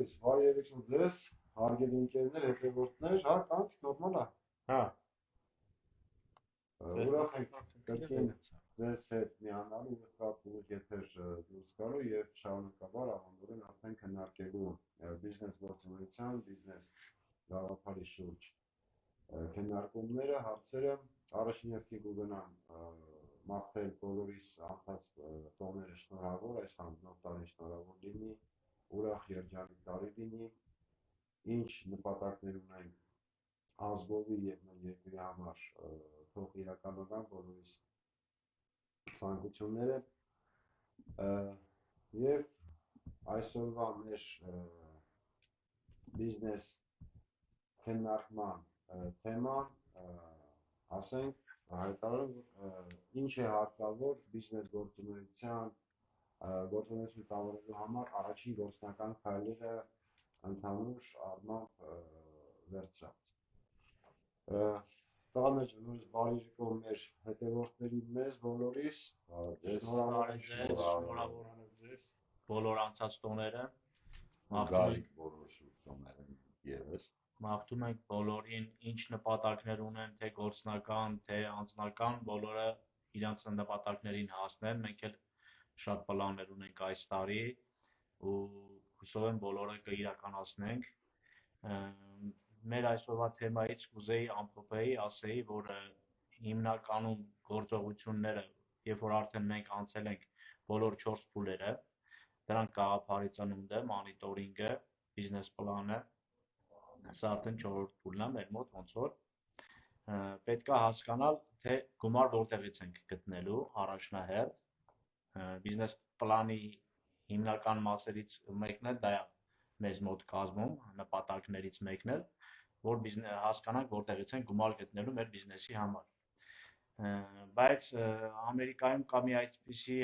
բոլորիս, բարի երեկո ձեզ, հարգելի ընկերներ, հետևորդներ, հա, կանք, նորմալ է։ Հա, Ուրախ ենք կրկին ձեզ հետ միանալու ուղղակի ուղիղ եթեր դուրս գալու եւ շարունակաբար ավանդորեն արդեն քննարկելու բիզնես գործունեության, բիզնես գաղափարի շուրջ քննարկումները, հարցերը, առաջին հերթին կուզենամ մաղթել բոլորիս անցած տոները շնորհավոր, այս նոր տարին շնորհավոր լինի, ուրախ երջանիկ տարի լինի, ինչ նպատակներ ունենք ազգովի եւ մեր երկրի համար թող իրականանան բոլորիս ցանկությունները եւ այսօրվա մեր բիզնես քննարկման թեման ասենք հայտարարում ինչ է հարկավոր բիզնես գործունեության գործունեություն ծավալելու համար առաջին գործնական քայլերը ընդհանուր առմամբ վերցրած տղաներ ջան, բարի երեկո մեր հետևորդների մեզ բոլորիս, շնորհավոր ձեզ բոլոր անցած տոները, մաղթում ենք բոլորին, ինչ նպատակներ ունեն, թե գործնական, թե անձնական, բոլորը իրենց նպատակներին հասնեն, մենք էլ շատ պլաններ ունենք այս տարի ու հուսով եմ բոլորը կիրականացնենք։ Մեր այսօրվա թեմայից կուզեի ամփոփեի, ասեի, որ հիմնականում գործողությունները, երբ որ արդեն մենք անցել ենք բոլոր 4 փուլերը, դրանք գաղափարի ծնունդը, մոնիտորինգը, բիզնես պլանը, սա արդեն 4-րդ փուլն է մեր մոտ ոնց որ պետք է հասկանալ, թե գումար որտեղից ենք գտնելու առաջնահերթ, բիզնես պլանի հիմնական մասերից մեկն էլ դա է մեզ մոտ կազմում, նպատակներից մեկն էլ, որ հասկանանք որտեղից են գումար գտնելու մեր բիզնեսի համար։ Բայց Ամերիկայում կա մի այդպիսի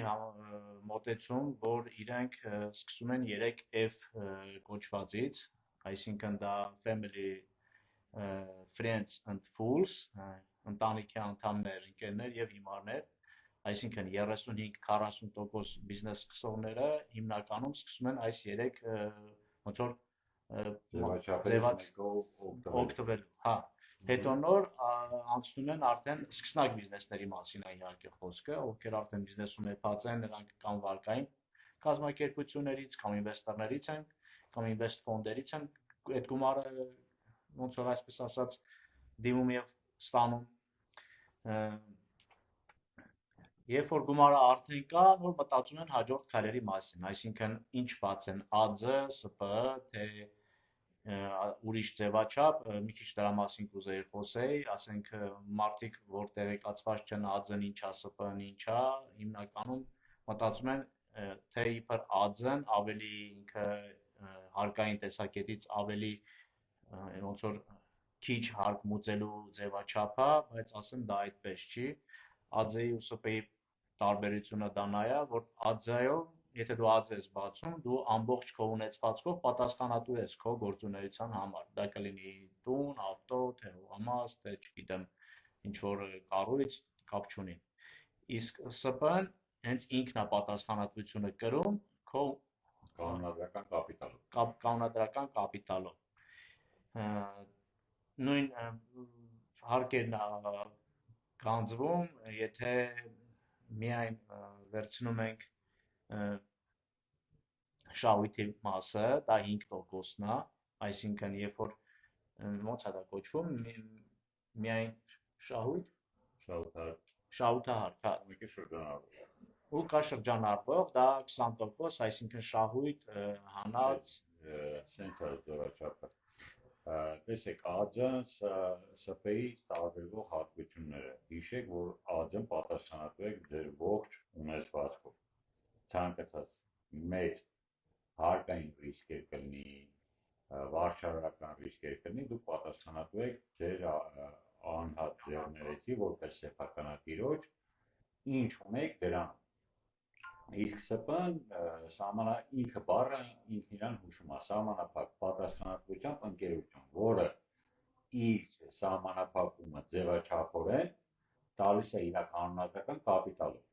մոտեցում, որ իրենք սկսում են 3F կոչվածից, այսինքն դա Family, Friends and Fools, ընտանիքի անդամներ, ընկերներ եւ հիմարներ, այսինքն 35-40% բիզնես սկսողները հիմնականում սկսում են այս 3 ոնց որ օգտվել, հա, հետո նոր անցնում են արդեն սկսնակ բիզնեսների մասին է իհարկե խոսքը, ովքեր արդեն բիզնեսում եփած են, նրանք կամ վարկային կազմակերպություններից, կամ ինվեստորներից են, կամ ինվեստ ֆոնդերից են այդ գումարը ոնց որ այսպես ասած դիմում եւ ստանում Երբ որ գումարը արդեն կա, նոր մտածում են հաջորդ քայլերի մասին, այսինքն ինչ բացեն ԱՁ, ՍՊԸ, թե ուրիշ ձևաչափ, մի քիչ դրա մասին կուզեի խոսեի, ասենք մարդիկ, որ տեղեկացված չեն ԱՁ-ն ինչա, ՍՊԸ-ն ինչա, հիմնականում մտածում են, թե իբր ԱՁ-ն ավելի ինքը հարկային տեսակետից ավելի ոնց որ քիչ հարկ մուծելու ձևաչափ է, բայց ասեմ դա այդպես չի, ԱԶ-ի ու ՍՊ-ի տարբերությունը դա նա է, որ ԱԶ-ով, եթե դու ԱԶ ես բացում, դու ամբողջ քո ունեցվածքով պատասխանատու ես քո գործունեության համար։ Դա կլինի տուն, ավտո, թե հողամաս, թե չգիտեմ, ինչ որ կառույց, կապ չունի։ Իսկ ՍՊ-ն հենց ինքն է պատասխանատվությունը կրում քո կանոնադրական կապիտալով։ Նույն հարկերն գանձվում, եթե միայն վերցնում ենք շահույթի մասը, դա 5%-ն է, այսինքն երբ որ ոնց է դա կոչվում, միայն շահութահարկ, ու կա շրջանառվող, դա 20%, այսինքն շահույթ, հանած, տեսեք, ԱՁ-ն ՍՊ-ից տարբերվող հատկությունները, հիշեք, որ ԱԶ-ն պատասխանատու է ձեր ողջ ունեցվածքով, ցանկացած մեծ հարկային ռիսկեր կլինի, վարչարարական ռիսկեր կլինի, դուք պատասխանատու եք ձեր անհատ ձեռներեցի, որպես սեփականատիրոջ, ինչ ունեք դրան։ Իսկ ՍՊ-ն ինքը բառը ինքն իրան հուշում է, սահմանափակ պատասխանատվությամբ ընկերություն, որը իր սահմանափակումը ձևաչափորեն տալիս է իր կանոնադրական կապիտալով։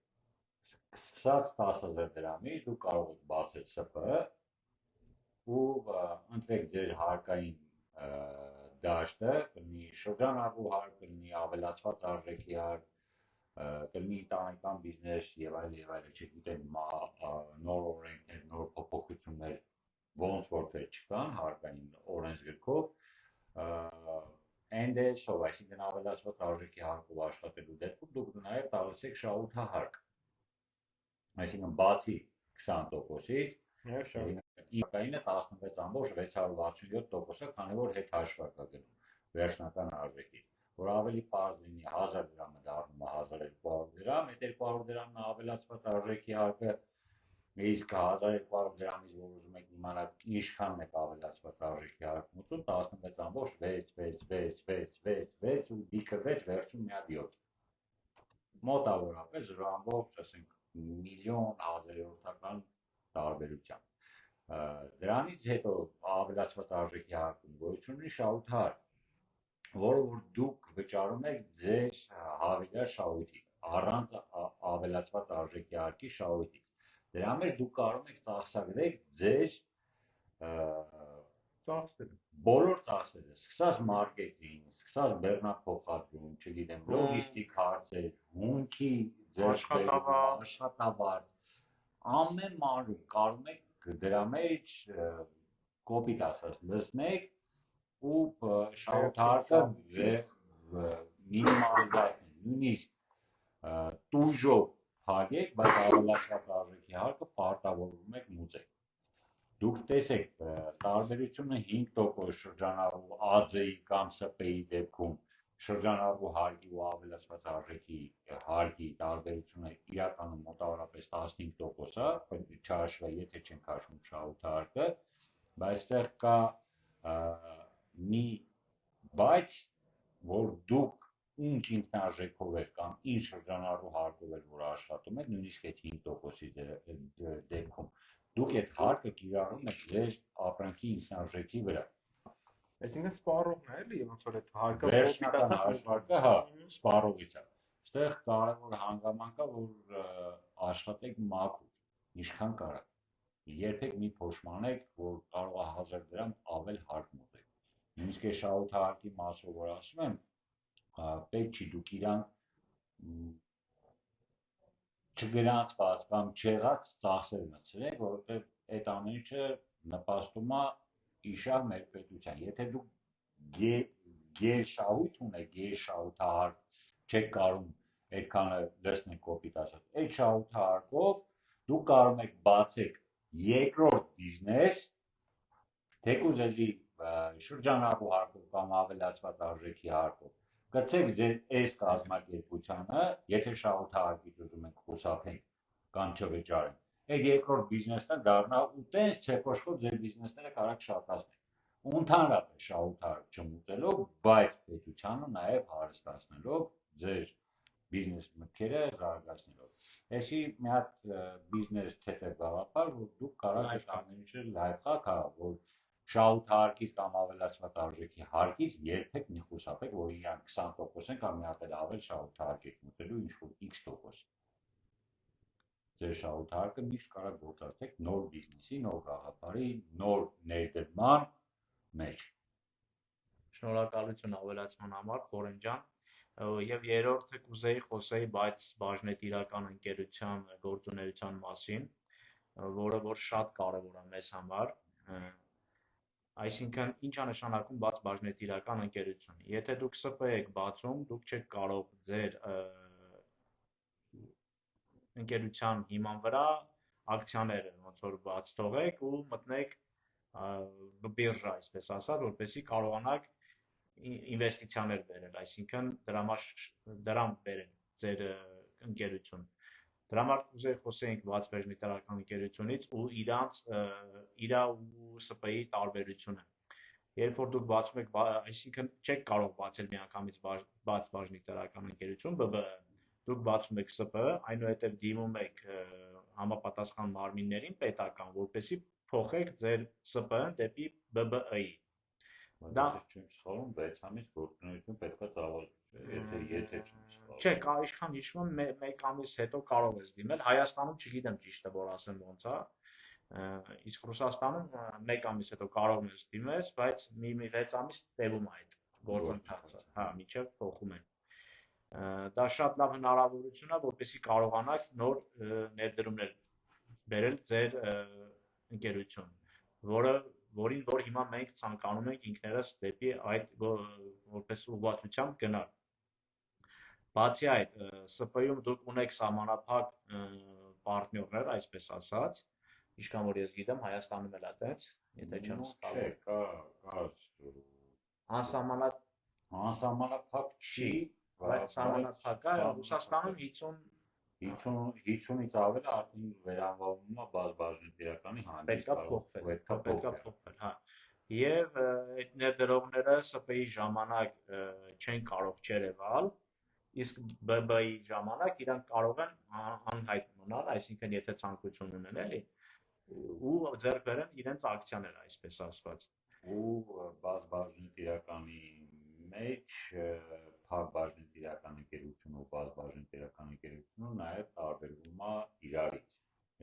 Սկսած 10,000 դրամից դու կարող եք բացել ՍՊ ու ընտրեք ձեր հարկային դաշտը, կլինի շրջանառու հարկ, կլինի ավելացված արժեքի հարկ, կլինի ընտանեկան բիզնես եւ այլ, չգիտեմ, նոր օրենքներ, նոր փոփոխություններ ոնց որ թե չկան հարկային օրենսգրքով, NDS-ով, այսինքն ավելացված արժեքի հարկով աշխատելու դեպքում դուք նաև տալիս եք շահութահարկ, այսինքն բացի 20%-ից Իրակայինը 16.667%-ը, քանի որ հետ հաշվարկա գնում վերջնական արժեքի, որ ավելի պարզ լինի 1000 դրամը դառնում է 1200 դրամ, այդ 200 դրամն ավելացված արժեքի հարկը, իսկ 1200 դրամից որ ուզում եք իմանալ ինչքանն է ավելացված արժեքի հարկը մուծում, 16.66666 ու դիքրվեց վերջում մի հատ 7, մոտավորապես 0.1 միլիոն 1000-ական տարբերությամբ։ Դրանից հետո ավելացված արժեքի հարկում գոյություն ունի շահութահարկ, որը որ դուք վճարում եք ձեր հավելյալ շահույթից, առանց ավելացված արժեքի հարկի շահույթից։ Դրա մեջ դուք կարող եք ծախսագրել ձեր բոլոր ծախսերը, սկսած մարքեթինգ, սկսած բեռնափոխադրում, չգիտեմ, լոգիստիկ հարցեր, հումքի աշխատավարձ, ամեն մանրում կարող եք դրա մեջ կոպիտ ասած լցնեք ու շահութահարկը մինիմալիզացնել, նույնիսկ տույժով փակեք, բայց ավելացված արժեքի հարկը պարտավորվում եք մուծեք։ Դուք տեսեք տարբերությունը 5% շրջանառու AZ-ի կամ ՍՊ-ի դեպքում շրջանառու հարկի ու ավելացված արժեքի հարկի տարբերությունը իրականում մոտավորապես 15% է, չհաշվի, եթե չենք հաշվում շահութահարկը, բայց այստեղ կա մի բայց, որ դուք ինչ ինքնարժեքով եք կամ ինչ շրջանառու հարկով եք, որ աշխատում եք, նույնիսկ այդ 5%-ի դեպքում, դուք այդ հարկը կիրառում եք ձեր ապրանքի ինքնարժեքի վրա։ Այսինքն սպառողն է էլի, ոնց որ այդ հարկը վերջնական հաշվարկը, հա, սպառողից է։ Այստեղ կարևոր հանգամանք է, որ աշխատեք մաքուր, ինչքան կարաք։ Երբեք մի փոշմանեք, որ կարող է 1000 դրամ ավել հարկ մոտեք։ Նույնիսկ այս շահութահարկի մասով որ ասում եմ, պետք չի դուք իրան չգրանցված կամ չեղած ծախսեր մտցրեք, որովհետև այդ ամեն ինչը նպաստում է իշահ մեր պետության։ Եթե դուք գերշահույթ ունեք, գերշահութահարկ չեք կարող այդքանը լցնել կոպիտ ասած, այդ շահութահարկով դուք կարող եք բացեք երկրորդ բիզնես, թեկուզ էլի շրջանառու հարկով կամ ավելացված արժեքի հարկով, կցեք ձեր այս կազմակերպությանը, եթե շահութահարկից ուզում եք խուսափենք կամ չվճարենք, այդ երկրորդ բիզնեսը դառնա ու տենց ցեպոշկով ձեր բիզնեսները կարաք շատացնել։ Ընդհանրապես շահութահարկ չմուծելով, բայց պետությանը նաև հարստացնելով, ձեր բիզնես մտքերը զարգացնելով։ Այսի մի հատ բիզնես թեթև գաղափար, որ դուք կարող եք ամեն ինչը լայֆհակ, որ շահութահարկից կամ ավելացված արժեքի հարկից երբեք մի խուսափեք, որ իրան 20% են կամ մի հատ ավել շահութահարկ եք մուծելու ինչ-որ X%։ Ձեր շահութահարկը միշտ կարող գործարեք նոր բիզնեսի, նոր գաղափարի, նոր ներդրման մեջ։ Շնորհակալություն ավելացման համար, Խորեն ջան։ Եվ երրորդը կուզեի խոսեի բայց բաժնետիրական ընկերության գործունեության մասին, որը որ շատ կարևոր է մեզ համար։ Այսինքն ինչ է նշանակում բաց բաժնետիրական ընկերություն։ Եթե դուք ՍՊ եք բացում, դուք չեք կարող ձեր ընկերության հիման վրա ակցիաները ոնց որ բաց թողեք ու մտնեք բիրժա, այսպես ասած, որպեսզի կարողանաք ինվեստիցիաներ բերել, այսինքն դրամ բերել ձեր ընկերություն։ Դրա համար կուզեի խոսեինք բաց բաժնետիրական ընկերությունից ու իրանց իրա ու ՍՊ-ի տարբերությունը։ Երբ որ դուք բացում եք, այսինքն չեք կարող բացել միանգամից բաց բաժնետիրական ընկերություն, ԲԲԸ, դուք բացում եք ՍՊ, այնուհետև դիմում եք համապատասխան մարմիններին պետական, որպեսզի փոխեք ձեր ՍՊ-ն դեպի ԲԲԸ-ի։ Դա չեմ սխալվում, 6 ամիս գործունեություն պետք է ծավալվի, եթե չեմ սխալվում։ Չէ, ինչքան հիշում եմ, 1 ամիս հետո կարող ես դիմել։ Հայաստանում չգիտեմ ճիշտը որ ասեմ ոնց է, Իսկ Ռուսաստանում մեկ ամիս հետո կարող ես դիմես, բայց մի 6 ամիս տևում է այդ գործընթացը, հա, մինչև փոխում են։ Դա շատ լավ հնարավորություն է, որպեսզի կարողանաք նոր ներդրումներ բերել ձեր ընկերություն, որ հիմա մենք ցանկանում ենք ինքներս դեպի այդ որպես ուղղվածությամբ գնալ։ Բացի այդ, ՍՊ-ում դուք ունեք սահմանափակ պարտներներ, այսպես ասած, ինչքան որ ես գիտեմ, Հայաստանում էլ է այդպես, եթե չեմ սխալվում։ Անսահմանափակ չի, բայց սահմանափակ է, Ռուսաստանում 50-ից ավել արդեն վերանվանվում է բազմաբաժնետիրականի հանդես, պետքա փոխվել, հա։ Եվ այդ ներդրողները ՍՊ-ի ժամանակ չեն կարող չերևալ, իսկ ԲԲ-ի ժամանակ իրանք կարող են անհայտ մնալ, այսինքն եթե ցանկություն ունեն էլի, ու ձեռք բերեն իրենց ակցիաները, այսպես ասված։ Ու բազմաբաժնետիրականի մեջ փակ բաժնետիրական ընկերություն ու բազմաբաժնետիրական ընկերությունը նաև տարբերվում է իրարից։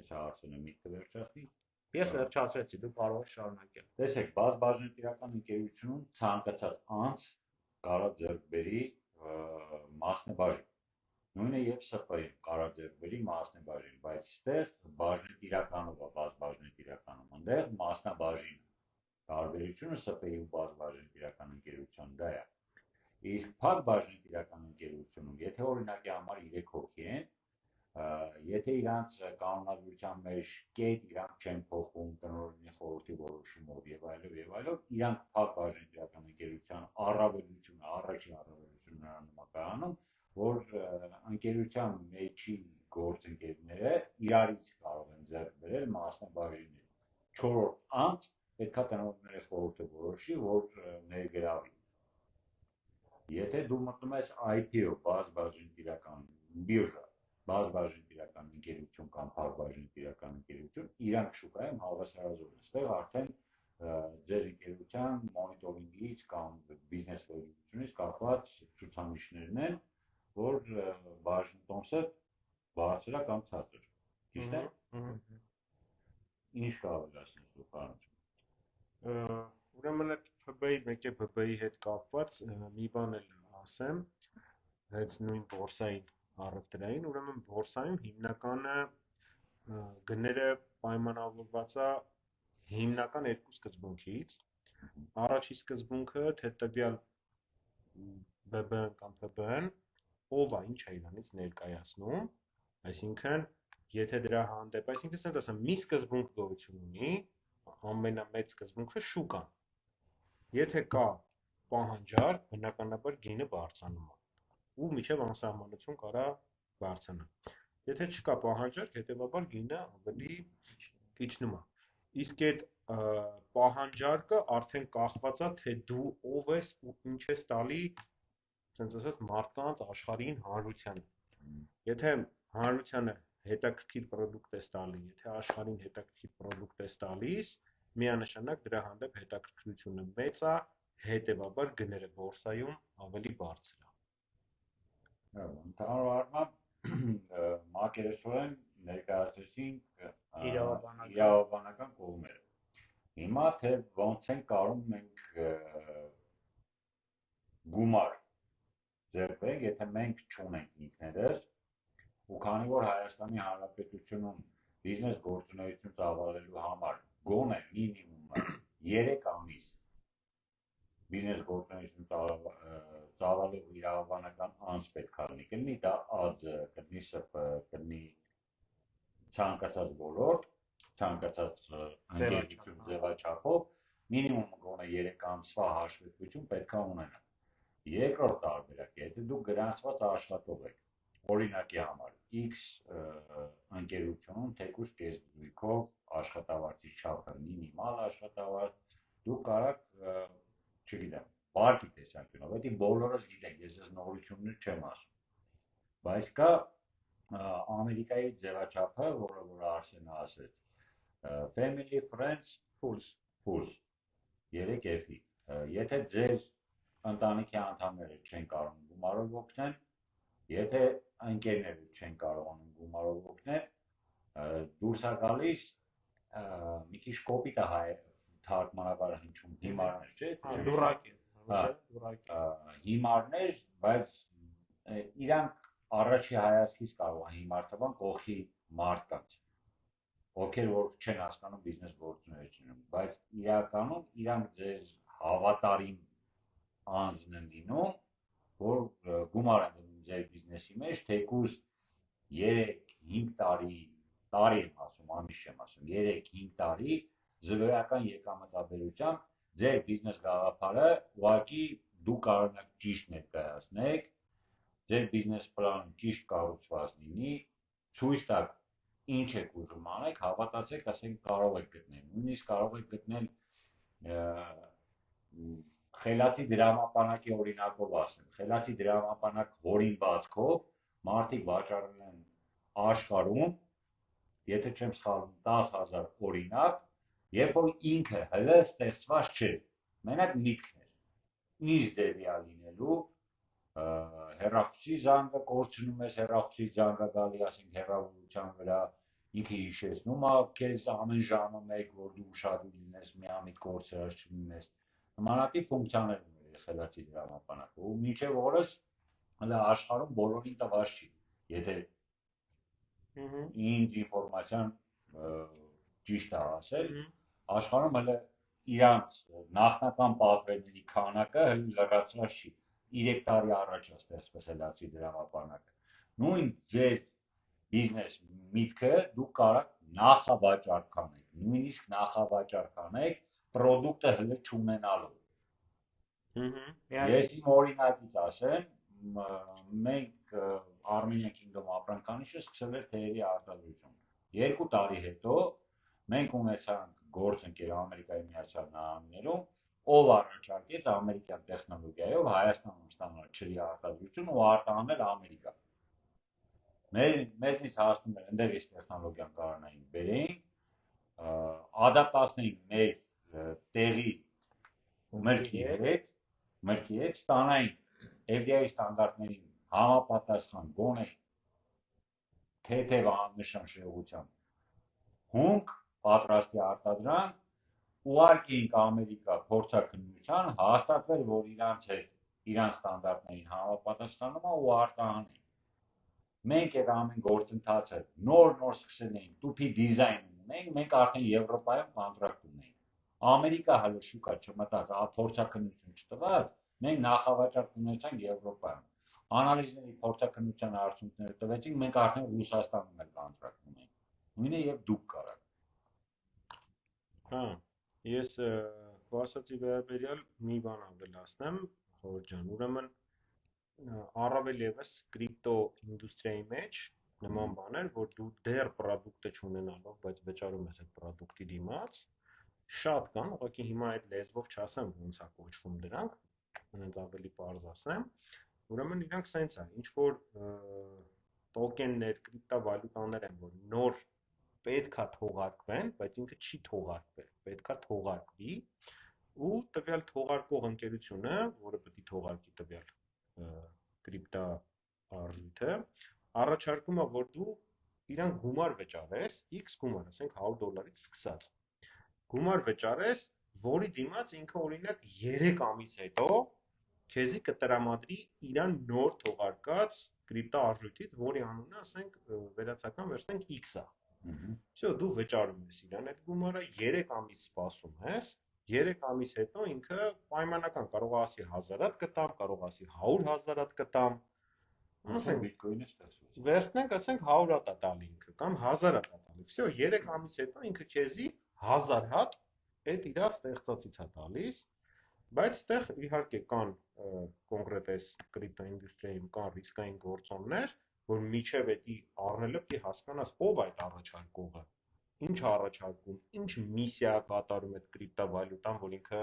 Ես հարցնում եմ միտքը վերջացնի։ Ես վերջացրեցի, դու կարող ես շարունակել։ Տեսեք, բազմաբաժնետիրական ընկերությունում ցանկացած անձ կարող ձեռք բերի մասնաբաժին։ Նույնը եւ ՍՊ-ում կարող ձեռք բերի մասնաբաժին, բայց այստեղ բաժնետիրականով է բազմաբաժնետիրականում, այնտեղ մասնաբաժին տարբերությունը ՍՊ-ի ու բազմաբաժնետիրական ընկերության դա է։ Իսկ փակ բաժնետիրական ընկերությունում, եթե օրինակի համար 3 հոգի են, եթե իրանց կանոնադրության մեջ կետ իրանք չեն փոխում տնօրենի խորհրդի որոշումով եւ այլով, իրանք փակ բաժնետիրական ընկերության առավելությունը, առաջին առավելությունը նրանում է կայանում, որ ընկերության մեջի գործընկերները իրարից կարող են ձեռք բերել մասնաբաժիններ։ 4-րդ անձ պետքա տնօրենների խորհուրդը որոշի, որ ներգրավի։ Եթե դու մտնում ես IPO բազմաբաժնետիրական բիրժա, բազմաբաժնետիրական ընկերություն կամ փակբաժնետիրական ընկերություն, իրանք շուկայում հավասարազոր են։ Այստեղ արդեն ձեր ընկերության մոնիտորինգից կամ բիզնես լոյալությունից կապված ցուցանիշներն են, որ բաժնետոմսը բարձր է կամ ցածր։ Ճիշտ է։ Ինչ կավելացնես դու պարոն։ Ուրեմն այդ ՓԲ-ի մեկ է ԲԲ-ի հետ կապված մի բան էլ ասեմ, այդ նույն բորսային առևտրային, ուրեմն բորսայում հիմնականը գները պայմանավորված է հիմնական երկու սկզբունքից։ Առաջի սկզբունքը, թե տվյալ ԲԲ-ն կամ ՓԲ-ն ով է, ինչ է իրանից ներկայացնում, այսինքն եթե դրա հանդեպ, այսինքն ասենք ասեմ, մի սկզբունք գոյություն ունի, ամենամեծ սկզբունքը շուկան։ Եթե կա պահանջարկ, բնականաբար գինը բարձրանում է ու միջև անսահմանություն կարա բարձրանա։ Եթե չկա պահանջարկ, հետևաբար գինը ավելի իջնում է։ Իսկ այդ պահանջարկը արդեն կախված է, թե դու ով ես ու ինչ ես տալի, ասենց ասած, մարդկանց աշխարհին հանրությանը։ Եթե հանրությանը հետաքրքիր պրոդուկտ ես տալի, եթե աշխարհին հետաքրքիր պրոդուկտ ես տալիս, միանշանակ դրա հանդեպ հետաքրքրությունը մեծ է, հետևաբար գները բորսայում ավելի բարձր է։ Ընդհանուր առմամբ մակերեսորեն ներկայացրեցինք իրավաբանական կողմերը։ Հիմա թե ոնց են կարող մենք գումար ձեռք բերենք, եթե մենք չունենք ինքներս, ու քանի որ Հայաստանի Հանրապետությունում բիզնես գործունեություն ծավալելու համար գոնե մինիմումը 3 ամիս բիզնես գործունեություն ծավալող իրավաբանական անձ պետք է լինի, կլինի դա ԱՁ, կլինի ՍՊ, կլինի ցանկացած ոլորտ, ցանկացած ընկերություն ձևաչափով, մինիմումը գոնե 3 ամսվա հաշվետվություն պետք է ունենա։ Երկրորդ տարբերակը, եթե դուք գրանցված աշխատող եք, օրինակի համար X ընկերությունում թեկուզ կեսգույքով աշխատավարձի չափը մինիմալ աշխատավարձ, դուք կարաք, չգիտեմ, բարգի տեսանկյունով, դա բոլորս գիտենք, ես այս նորություններ չեմ ասում, բայց կա Ամերիկայի ձևաչափը, որը որ Արսենը ասեց, Family, Friends, Fools, 3F-ի, եթե ձեզ ընտանիքի անդամները չեն կարող գումարով օգնել, եթե ընկերները չեն կարողանում գումարով օգնել, դուրս է գալիս մի քիչ կոպիտ է հայ թարգմանաբար հնչում հիմարներ, չէ՞։ Դուրակի, դուրակի։ Հիմարներ, բայց իրանք առաջի հայացքից կարող են հիմար թվան կողքի մարդկանց, ովքեր որ չեն հասկանում բիզնես գործունեությունը, բայց իրականում իրանք ձեզ հավատարիմ անձն են լինում, որ գումար են դնում ձեր բիզնեսի մեջ, թեկուզ 3-5 տարի եմ ասում, ամիս չեմ ասում, 3-5 տարի զրոյական եկամտաբերությամբ ձեր բիզնես գաղափարը ուղղակի դու կարող եք ճիշտ ներկայացնեք, ձեր բիզնես պլանը ճիշտ կառուցված լինի, ցույց տաք ինչ եք ուզում անեք, հավատացեք, ասենք կարող եք գտնել, նույնիսկ կարող եք գտնել խելացի դրամապանակի օրինակով ասեմ, խելացի դրամապանակ հորինվածքով մարդիկ վաճառել են աշխարհում, եթե չեմ սխալվում 10,000 օրինակ, երբ որ ինքը հələ ստեղծված չէ, մենակ միտքն էր։ Ինչ ձևի է լինելու, հեռախոսի զանգը կորցնում ես, հեռախոսի զանգը գալի, ասենք հեռավորության վրա, ինքը հիշեցնում է քեզ ամեն ժամը մեկ, որ դու ուշադիր լինես, միամիտ կորցրած չլինես։ Նմանատիպ ֆունկցիաներ ունի խելացի դրամապանակը, ու մինչև օրս հələ աշխարհում բոլորին տված չի, եթե ինձ ինֆորմացիան ճիշտ է ասել, աշխարհում հələ իրանց նախնական պատվերների քանակը հələ լրացված չի։ 3 տարի առաջ է ստեղծվել խելացի դրամապանակը։ Նույն ձեր բիզնես միտքը դուք կարող նախավաճառք անեք, նույնիսկ նախավաճառք անեք պրոդուկտը հələ չունենալով։ Ես իմ օրինակից ասեմ, մենք Armenian Kingdom ապրանքանիշը սկսել էր թեյերի արտադրություն։ 2 տարի հետո մենք ունեցանք գործընկեր Ամերիկայի Միացյալ Նահանգներում, ով առաջարկեց ամերիկյան տեխնոլոգիայով Հայաստանում ստանալ ջրի արտադրություն ու արտահանել Ամերիկա։ Մեզնից հասնում էր ընդեղ այս տեխնոլոգիան կարողանային բերեին, ադապտացնեին մեր տեղի մրգի հետ, ստանային FDA ստանդարտներին համապատասխան գոնե թեթև աննշան շեղությամբ հումք պատրաստի արտադրանք, ուղարկեինք Ամերիկա փորձաքննության, հաստատվել, որ իրանց հետ իրանց ստանդարտներին համապատասխանում է ու արտահանել։ Մենք այդ ամեն գործընթացը նոր սկսել էինք, տուփի դիզայն ունենք, մենք արդեն Եվրոպայում կոնտրակտ ունենք։ Ամերիկա հələ շուկա չմտած, փորձաքննություն չտված, մենք նախավաճառք ունեցանք Եվրոպայում։ Անալիզների փորձաքննության արդյունքները տվեցինք, մենք արդեն Ռուսաստանում էլ կոնտրակտ ունենք։ Նույնը եւ դուք կարաք։ Հա, ես քո ասացի վերաբերյալ մի բան ավելացնեմ, Խորհրդ ջան, ուրեմն առավել եւս կրիպտո ինդուստրիայի մեջ նման բաներ, որ դու դեռ պրոդուկտը չունենալով, բայց վճարում ես այդ պրոդուկտի դիմաց, շատ կան, ուղղակի հիմա այդ լեզվով չասեմ ոնց է կոչվում դրանք, հենց ավելի պարզ ասեմ, ուրեմն իրանք սենց է, ինչ որ տոկեններ, կրիպտովալյուտաներ են, որ նոր պետքա թողարկվեն, բայց ինքը չի թողարկվել, պետքա թողարկվի ու տվյալ թողարկող ընկերությունը, որը պետք է թողարկի տվյալ կրիպտո արժույթը, առաջարկում է, որ դու իրան գումար վճարես, X գումար, ասենք $100-ից սկսած։ Գումար վճարես, որի դիմաց ինքը օրինակ 3 ամիս հետո քեզի կտրամադրի իրան նոր թողարկած կրիպտո արժույթից, որի անունը ասենք վերացական վերցնենք X-ա։ Всё, դու վճարում ես իրան այդ գումարը, 3 ամիս սպասում ես, 3 ամիս հետո ինքը պայմանական կարող է ասի 1000 հատ կտամ, կարող ասի 100,000 հատ կտամ։ Ասենք Bitcoin-ը ստացվեց։ վերցնենք, ասենք 100 հատ է տալի ինքը կամ 1000 հատ է տալի։ Всё, 3 ամիս հետո ինքը քեզի 1000 հատ այդ իր ստեղծածից է տալիս, բայց այդտեղ իհարկե կան կոնկրետ այս կրիպտո ինդուստրիայում կան ռիսկային գործոններ, որ միջև էդի առնելը պետք է հասկանաս ով այդ առաջարկողը, ինչ առաջարկում, ինչ միսիա կատարում այդ կրիպտովալյուտան, որ ինքը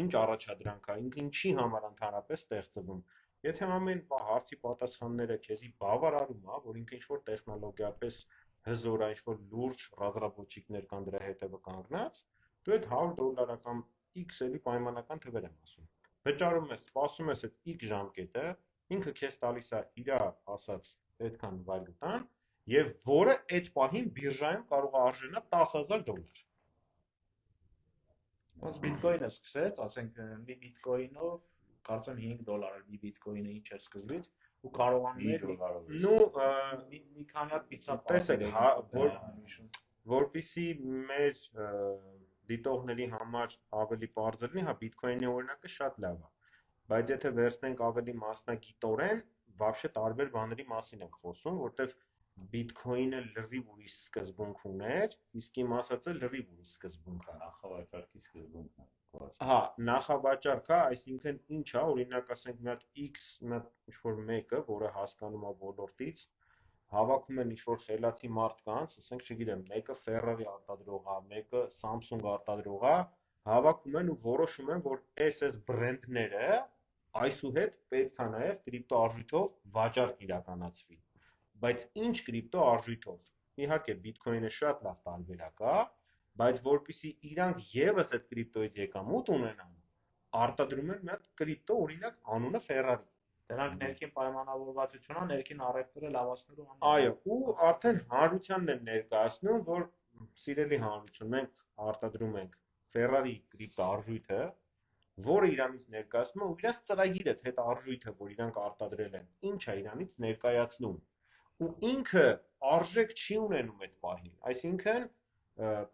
ինչ առաջադրանք է, ինքը ինչի համար ընդհանրապես ստեղծվում։ Եթե ամեն հարցի պատասխանները քեզի բավարարում է, որ ինքը ինչ-որ տեխնոլոգիապես հզոր է, ինչ-որ լուրջ ռազրաբոչիկներ կան դրա հետևը կանգնած, դու այդ $100 կամ X էլի պայմանական թվեր եմ ասում։ Վճարում ես, սպասում ես այդ X ժամկետը, ինքը քեզ տալիս է իր ասած այդքան վալյուտան, եւ որը այդ պահին բիրժայում կարող է արժենալ $10,000։ Ոնց բիտկոինը սկսեց, ասենք մի բիտկոինով կարծեմ $5 էր մի բիտկոինը ինչ էր սկզբից ու կարողանում էր մի քանի հատ պիցցա տեսեք, պատերել։ որպեսզի մեր դիտողների համար ավելի պարզ լինի, հա բիտկոինի օրինակը շատ լավ է, բայց եթե վերցնենք ավելի մասնագիտորեն, вообще տարբեր բաների մասին ենք խոսում, որտեղ բիտկոինը լրիվ ուրիշ սկզբունք ուներ, իսկ իմ ասածը լրիվ ուրիշ սկզբունք է։ Նախավաճառքի սկզբունքն է։ Հա, նախավաճառք է, այսինքն ինչ է, օրինակ ասենք մի հատ X, մի հատ ինչ-որ մեկը, որը հասկանում է ոլորտից, հավաքում են ինչ-որ խելացի մարդկանց, ասենք, չգիտեմ, մեկը Ferrari արտադրող է, մեկը Samsung արտադրող է, հավաքում են ու որոշում են, որ այս բրենդները այսուհետ պետք է նաև կրիպտո արժույթով վաճառք իրականացվի։ Բայց ինչ կրիպտո արժույթով։ Իհարկե, բիտկոինը շատ լավ տարբերակ է, բայց որպեսզի իրանք եւս այդ կրիպտոից եկամուտ ունենան, արտադրում են մի հատ կրիպտո, օրինակ, անունը Ferrari։ Դրանք ներքին պայմանավորվածություն է, ներքին առևտուրը լավացնելու համար։ Այո, ու արդեն հանրությանն են ներկայացնում, որ սիրելի հանրություն, մենք արտադրում ենք Ferrari կրիպտո արժույթը, որը իրանից ներկայացնում է ու իրաց ծրագիրը, թե այդ արժույթը, որ իրանք արտադրել են, ինչ է իրանից ներկայացնում։ Ու ինքը արժեք չի ունենում այդ պահին, այսինքն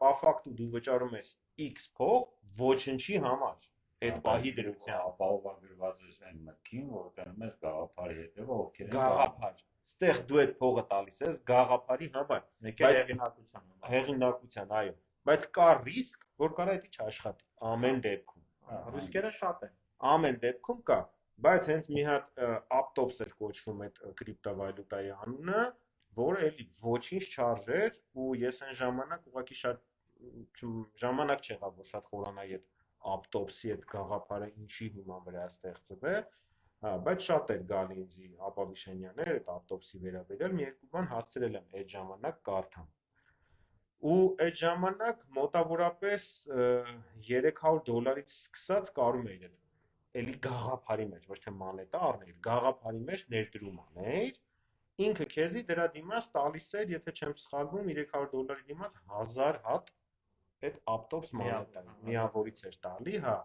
պաֆակտու դու վճարում ես X փող ոչնչի համար այդ պահի դրությամբ ապահովագրված ես այն մտքին, որ տանում ես գաղափարի հետևը, ովքեր են գաղափար։ Ստեղ դու այդ փողը տալիս ես գաղափարի համար, Եկել հեղինակության, այո, բայց կա ռիսկ, որ կարա դա չաշխատի ամեն դեպքում։ ռիսկերը շատ են։ Ամեն դեպքում կա, բայց հենց մի հատ Aptos էր կոչվում այդ կրիպտովալյուտայի անունը, որը էլի ոչինչ չարժեր ու ես այն ժամանակ ուղղակի շատ ժամանակ չեղավ, որ շատ խորանայի այդ Aptos-ի այդ գաղափարը ինչի հիման վրա է ստեղծվել, բայց շատ էր գալի ինձի Ապավիշենյաններ այդ Aptos-ի վերաբերյալ, մի երկու բան հասցրել եմ այդ ժամանակ կարդամ։ Ու այդ ժամանակ մոտավորապես $300-ից սկսած կարում էիր էլի գաղափարի մեջ, ոչ թե մանետա առներ, գաղափարի մեջ ներդրում աներ, ինքը քեզի դրա դիմաց տալիս էր, եթե չեմ սխալվում, $300 դիմաց 1000 հատ այդ Aptos մանետա միավորից էր տալի, հա։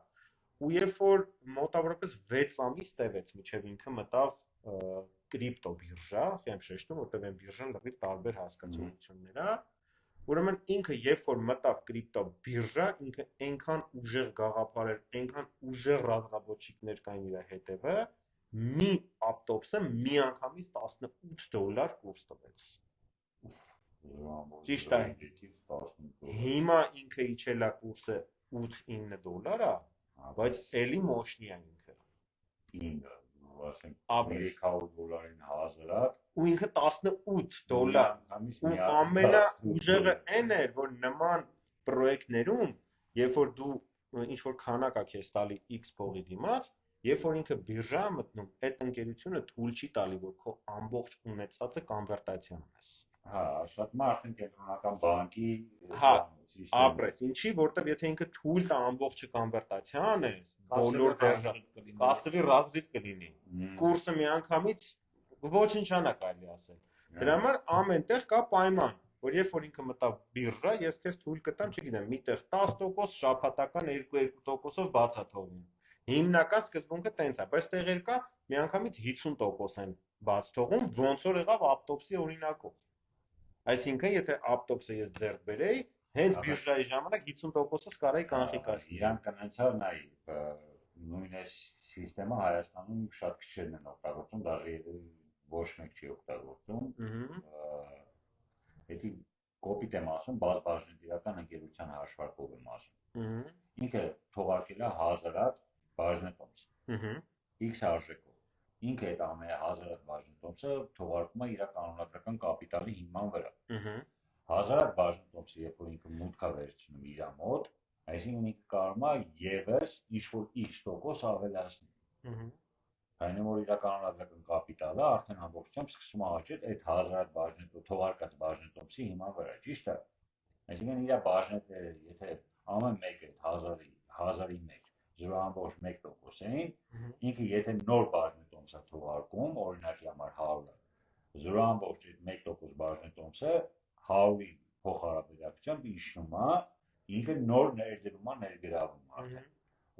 Ու երբ որ մոտավորապես 6 ամիս տևեց, մինչև ինքը մտավ կրիպտո բիրժա, եմ շեշտում, որտեղ այն բիրժան լրիվ տարբեր հասկացություններ է։ Ուրեմն ինքը երբ որ մտավ կրիպտո բիրժա, ինքը այնքան ուժեղ գաղափար էր, այնքան ուժեղ ռազմավարություններ կային իր հետևը, մի Aptos-ը միանգամից $18 կուրս տվեց։ Ճիշտ է։ Հիմա ինքը իջել է կուրսը $8-9, բայց էլի մощնի է ինքը։ 9, ասենք $300-ին 1000 ու ինքը $18 ու ամենաուժեղը այն էր, որ նման պրոյեկտներում, երբ որ դու ինչ որ քանակ ա քեզ տալի X փողի դիմաց, երբ որ ինքը բիրժա է մտնում, այդ ընկերությունը թույլ չի տալի, որ քո ամբողջ ունեցածը կոնվերտացիա անես։ Հա, աշխատում է արդեն կենտրոնական բանկի ապրես, ինչի, որտեղ եթե ինքը թույլ տա ամբողջը կոնվերտացիա անես, բոլոր կասվի ռազրիվ կլինի։ Կուրսը միանգամից ոչնչանա կարելի ասել։ Դրա համար ամենտեղ կա պայման, որ երբ որ ինքը մտավ բիրժա, ես քեզ թույլ կտամ, չգիտեմ, միտեղ 10%, շաբաթական 2-2%-ով բաց է թողնում։ Հիմնական սկզբունքը տենց է, բայց տեղեր կա միանգամից 50% են բաց թողում, ոնց որ եղավ Aptos-ի օրինակով։ Այսինքն, եթե Aptos-ը ես ձեռք բերեի, հենց բիրժայի ժամանակ 50%-ը կարայի կանխիկացնել։ Իրանք կնեցավ նայ նույն այս սիստեմը Հայաստանում շատ քիչերն են օգտագործում, դաժե ոչ մեկ չի օգտագործում։ Դա կոպիտ եմ ասում, բաժնետիրական ընկերության հաշվարկով եմ ասում։ Ինքը թողարկել է 1000 հատ բաժնետոմս։ X արժեքով։ Ինքը այդ ամեն 1000 հատ բաժնետոմսը թողարկում է իր կանոնադրական կապիտալի հիման վրա։ 1000 հատ բաժնետոմսը, երբ որ ինքը մուտք է վերցնում իր մոտ, այսինքն ինքը կարող է եւս ինչ-որ X% ավելացնել։ Այնինչ որ իր կանոնադրական կապիտալը արդեն ամբողջությամբ սկսում է աճել այդ 1000 հատ բաժնետոմս թողարկած բաժնետոմսի հիման վրա, ճիշտ է։ Այսինքն իր բաժնետները, եթե ամեն մեկը 1000-ի մեջ 0.1% էին, ինքը եթե նոր բաժնետոմս է թողարկում, օրինակի համար 100, 0.1% տոկոսը 100-ի փոխհարաբերակցությամբ իջնում է, ինքը նոր ներդրում է ներգրավում արդեն։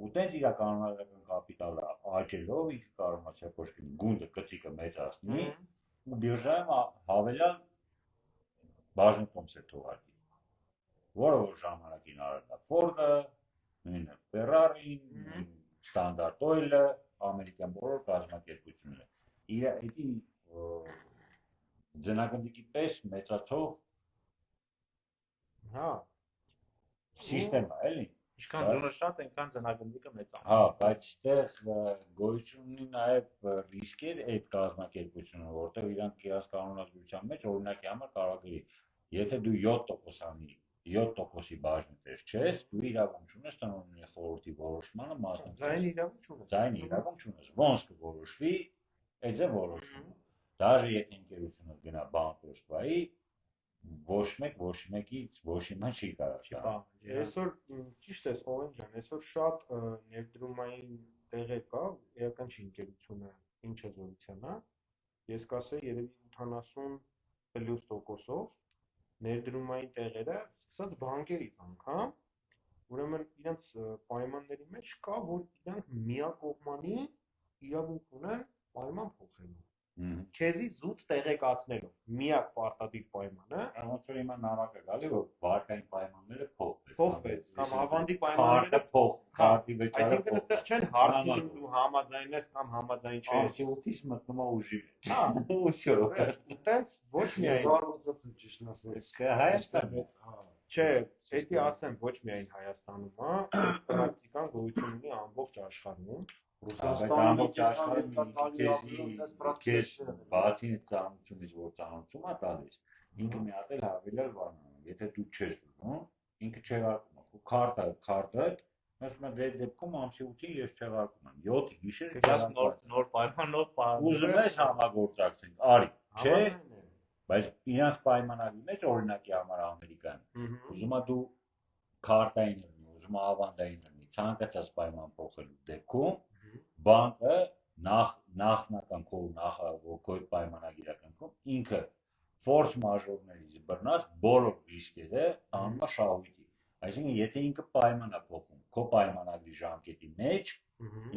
Ու տենց իր կանոնադրական կապիտալը աճելով ինքը կարող է չափորոշի գունդը գծիկը մեծացնի ու բիրժայում հավելյալ բաժնետոմս է թողարկի, որը որ ժամանակին արել է Ford-ը, նույնը Ferrari-ն, Standard Oil-ը, ամերիկյան բոլոր կազմակերպությունները։ Իր էդի ձնագնդիկի պես մեծացող սիստեմա, էլի։ Ինչքան ձյունը շատ, այնքան ձնագնդիկը մեծանում։ Հա, բայց այդտեղ գոյություն ունի նաև ռիսկեր այդ կազմակերպությունը, որտեղ իրանք իրաց կանոնադրության մեջ օրինակի համար կարող գրի, եթե դու 7%-անի 7%-ի բաժնետեր չես, դու իրավունք չունես տնօրինի խորհրդի որոշմանը մասնակցել։ Ձայն իրավունք չունես։ Ոնց կորոշվի, այդ է որոշումը։ Դաժե եթե ընկերությունը գնա բանկրոտվայի, ոչ մեկից ոչ մի չի կարող։ Այսօր ճիշտ է, Օվեն ջան, այսօր շատ ներդրումային տեղեր կա, էական չի ընկերությունը ինչ է զորության, հա։ Ես կասեի երևի 80+% ներդրումային տեղերը սկսած բանկերից անգամ, ուրեմն իրենց պայմանների մեջ կա, որ իրանք միակողմանի իրավունք ունեն պայման փոխելու։ Քեզի զուտ տեղեկացնելով միակ պարտադիր պայմանը, ոնց որ հիմա նամակը գալի, որ վարկային պայմանները փոխվեց, կամ ավանդի պայմանները քարտի վճարը այսինքն այստեղ չեն հարցնում դու համաձայն ես կամ համաձայն չես։ Ամսուտից մտնում է ուժի մեջ։ Հա, ու տենց ոչ միայն զարմացած ճիշտ ասած Հայաստանում։ Չէ, էդի ասեմ, ոչ միայն Հայաստանում, հա, պրակտիկան գոյություն ունի ամբողջ աշխարհում։ Ամբողջ քեզ բացի ծանոթությունից, որ ծանոթում է տալիս, ինքը մի հատ էլ հավելյալ բան անում, եթե դու չես ուզում, ինքը չեղարկում է, ու քարտը, ասում է դե դեպքում ամսի 8-ին ես չեղարկում եմ, 7 գիշեր նոր պայմանով ուզում ես համագործակցենք, արի, չէ, բայց իրանց պայմանագրի մեջ օրինակի համար Ամերիկայում, ուզում է դու քարտային լինի, ուզում է ավանդային լինի, ցանկացած պայման փոխելու դեպքում բանկը նախնական քո պայմանագիրականում ինքը ֆորս մաժորներից բռնած բոլոր ռիսկերը անում է շահույթի։ Այսինքն եթե ինքը պայման է փոխում քո պայմանագրի ժամկետի մեջ,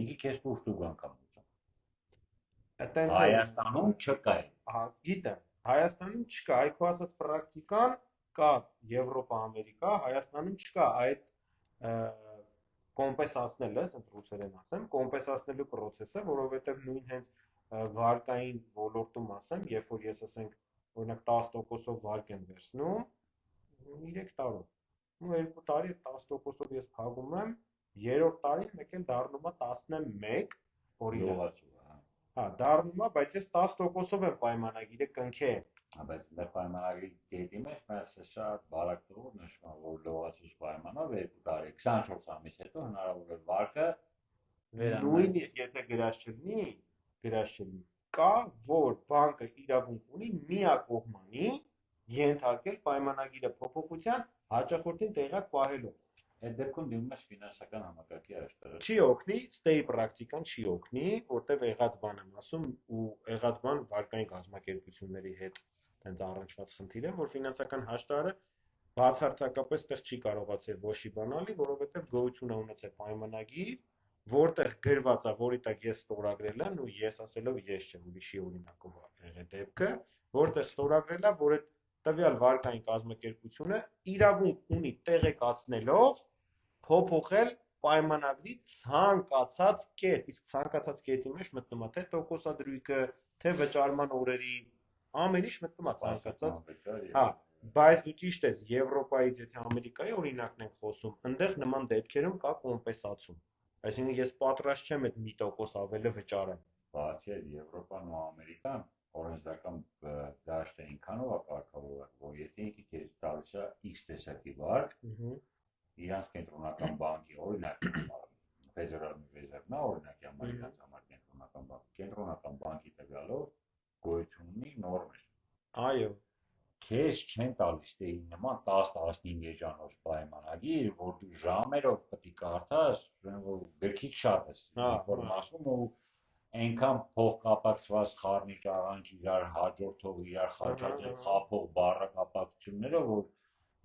ինքը քեզ տուժտուգ անգամ ուզում։ Հայաստանում չկա։ Հա, գիտեմ, Հայաստանում չկա, այ քո ասած պրակտիկան կա Եվրոպա, Ամերիկա, Հայաստանում չկա այդ կոմպենսացնելը, ասենք ռուսերեն ասեմ, կոմպենսացնելու process-ը, որովհետև նույն հենց վարկային ոլորտում ասեմ, երբ որ ես ասենք օրինակ 10%-ով վարկ եմ վերցնում 3 տարով, ու 2 տարի 10%-ով ես փակում եմ, երրորդ տարին մեկ էլ դառնում է 11, օրինակ։ Հա, դառնում է, բայց ես 10%-ով եմ պայմանագիրը կնքել։ Բայց դա պայմանագրի դեպի մեջ մեզ շատ բարակ տող նշվում է, որ լողացուց պայմանով 2 տարի, 24 ամիս հետո հնարավոր է վարկը նույնիսկ եթե գրած չլինի, կա, որ բանկը իրավունք ունի միակողմանի ենթարկել պայմանագիրը փոփոխության հաճախորդին տեղյակ պահելով։ Այդ դեպքում դիմում ես ֆինանսական համակարգի աշխարհը։ Չի օգնի, ստեյ պրակտիկան չի օգնի, որտեղ եղած բան եմ ասում ու եղած բան վարկային կազմակերպությունների հետ տենց առնչված խնդիր է, որ ֆինանսական հաշտարը բացարձակապես տեղ չի կարողացել ոչի բանալի, որովհետև գոյություն է ունեցել պայմանագիր, որտեղ գրված է, որի տակ ես ստորագրել եմ, ու ես ասելով ես չեմ, ուրիշի օրինակով եղել դեպքը, որտեղ ստորագրել է, որ այդ տվյալ վարկային կազմակերպությունը իրավունք ունի տեղեկացնելով փոփոխել պայմանագրի ցանկացած կետ, իսկ ցանկացած կետի մեջ մտնում է թե տոկոսադրույքը, թե վճարման օրերի, ամեն ինչ մտնում է ցանկացած։ Հա, բայց դու ճիշտ ես, Եվրոպայից եթե Ամերիկայի օրինակն ենք խոսում, այնտեղ նման դեպքերում կա կոմպենսացում։ Այսինքն ես պատրաստ չեմ այդ 1% ավելը վճարեմ։ Բացի այդ Եվրոպան ու Ամերիկան օրենսդրական դաշտը այնքանով է կարգավորված, որ եթե ինքը քեզ տալիս է X տեսակի վարկ, իրանց կենտրոնական բանկի օրինակ Federal Reserve-ն օրինակ ամերիկացի համար կենտրոնական բանկի տվյալով գոյություն ունի նորմեր։ Այո։ Քեզ չեն տալիս դե նման 10-15 էջանոց պայմանագիր, որ դու ժամերով պետք է կարդաս, որ գրքից շատ ես ինֆորմացիա ու այնքան փոխկապակցված խառնիչ աղանջ իրար հաջորդող, իրար խաչաձև խափող բառակապակցությունները, որ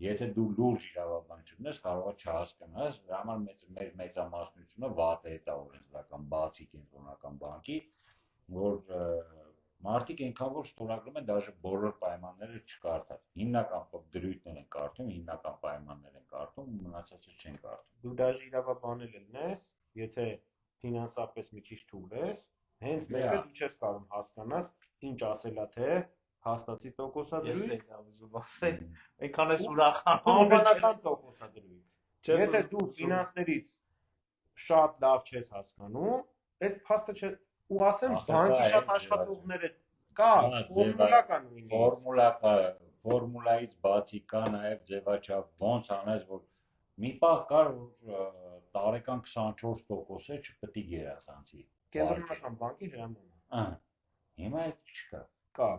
եթե դու լուրջ իրավաբան չունես, կարող է չհասկանաս, դրա համար մեր մեծամասնությունը վատ է դա օրենսդրական բացի կենտրոնական բանկի, որ մարդիկ այնքան որ ստորագրում են դաժե բոլոր պայմանները չկարդալ։ Հիմնական դրույթներ են կարդում, հիմնական պայմաններ են կարդում, մնացածը չեն կարդում։ Դու դաժե իրավաբանել ես, եթե ֆինանսապես մի քիչ թույլ ես, հենց մեկը դու չես կարող հասկանաս ինչ ասելա թե հաստատի տոկոսադրույթ, ուզում ասել, այնքան է ուրախանում, անվանական տոկոսադրույթ։ Եթե դու ֆինանսներից շատ լավ չես հասկանում, այդ փաստը չէ, ու ասեմ բանկի շատ աշխատողներ կա, ֆորմուլա կա նույնիսկ։ Ֆորմուլայից բացի կա նաև ձևաչափ ոնց անես, որ մի պահ կար, որ տարեկան 24%-ը չպետք է գերազանցի։ Կենտրոնական բանկի հրամանը։ Հիմա այդ չկա։